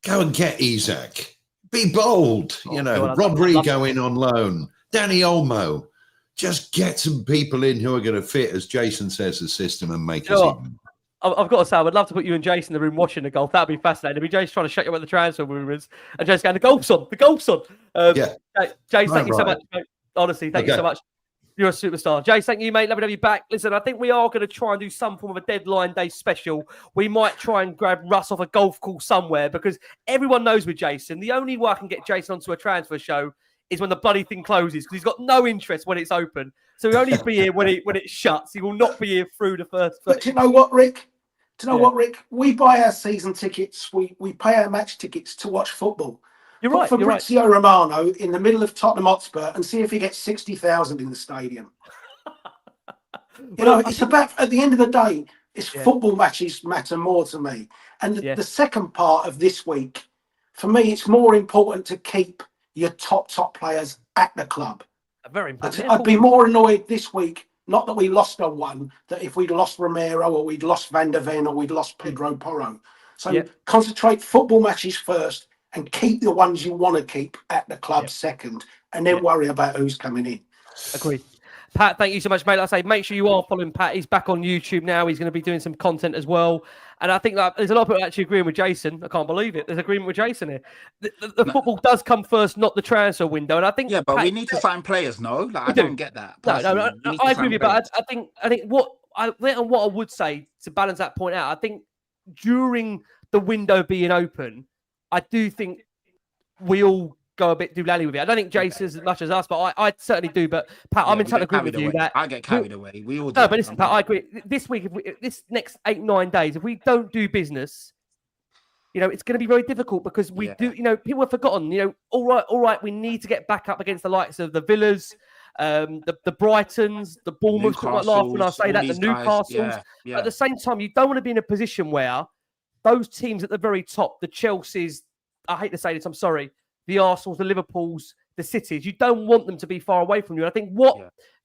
and get Isak. Be bold. Rodrigo in on loan. Danny Olmo. Just get some people in who are going to fit, as Jason says, the system and make us even. I've got to say, I would love to put you and Jason in the room watching the golf. That'd be fascinating. It'd be Jason trying to shut you up with the transfer rumours and Jason going, the golf's on. Jason, thank you so much, mate. Honestly, thank you so much. You're a superstar. Jace, thank you, mate. Lovely to have you back. Listen, I think we are going to try and do some form of a deadline day special. We might try and grab Russ off a golf course somewhere because everyone knows with Jason, the only way I can get Jason onto a transfer show is when the bloody thing closes because he's got no interest when it's open. So he'll only be here when it shuts. He will not be here through the first. But do you know what, Rick? We buy our season tickets. We pay our match tickets to watch football. You're right. Fabrizio Romano in the middle of Tottenham Hotspur and see if he gets 60,000 in the stadium. It's about, at the end of the day, football matches matter more to me. And the second part of this week, for me, it's more important to keep your top players at the club. Very important. I'd be more annoyed this week, not that we lost on one, that if we'd lost Romero or we'd lost Van der Ven or we'd lost Pedro Porro. So concentrate football matches first and keep the ones you want to keep at the club second, and then worry about who's coming in. Agreed. Pat, thank you so much, mate. Like I say, make sure you are following Pat. He's back on YouTube now. He's going to be doing some content as well. And I think that there's a lot of people actually agreeing with Jason. I can't believe it. There's agreement with Jason here. The football does come first, not the transfer window. And I think but we need to sign players, no? I don't get that. No, I agree with you. But I think what I would say to balance that point out, I think during the window being open, I do think we all go a bit doolally with it. I don't think Jason's as much as us, but I certainly do. But Pat, I'm in total agreement with you that I get carried away. We all do. No, but listen, Pat, I agree. This week, this next 8-9 days, if we don't do business, it's going to be very difficult because we do. People have forgotten. All right, we need to get back up against the likes of the Villas, the Brightons, the Bournemouths. I might laugh when I say that. The Newcastles. At the same time, you don't want to be in a position where those teams at the very top, the Chelseas, I hate to say this, I'm sorry, the Arsenals, the Liverpools, the Cities, you don't want them to be far away from you. And I think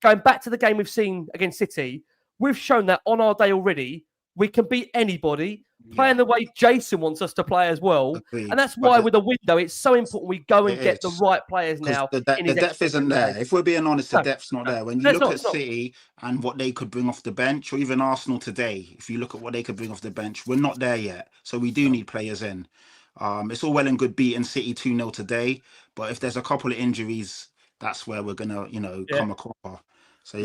going back to the game we've seen against City, we've shown that on our day already, we can beat anybody, playing the way Jason wants us to play as well. Agreed. And that's why with a window, it's so important we go and get the right players now. The depth isn't there. If we're being honest, the depth's not there. When you look at City and what they could bring off the bench, or even Arsenal today, if you look at what they could bring off the bench, we're not there yet. So we do need players in. It's all well and good beating City 2-0 today, but if there's a couple of injuries, that's where we're gonna, come a cropper. So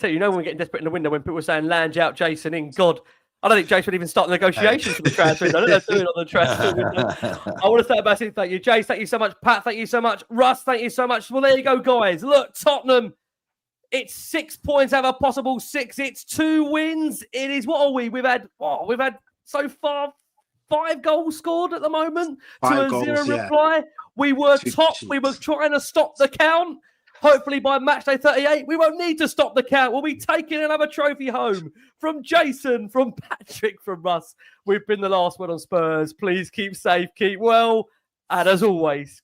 So when we're getting desperate in the window when people were saying Lange out, Jason in. God, I don't think Jason would even start the negotiations for the transfer. I don't know they're doing on the transfer window. I want to say a massive thank you, Jace. Thank you so much, Pat. Thank you so much, Russ. Thank you so much. Well, there you go, guys. Look, Tottenham. It's 6 points out of a possible 6. It's 2 wins. It is what are we? We've had so far 5 goals scored at the moment to a 0 reply. We were top. We were trying to stop the count. Hopefully by match day 38, we won't need to stop the count. We'll be taking another trophy home from Jason, from Patrick, from Russ. We've been the last one on Spurs. Please keep safe, keep well, And as always,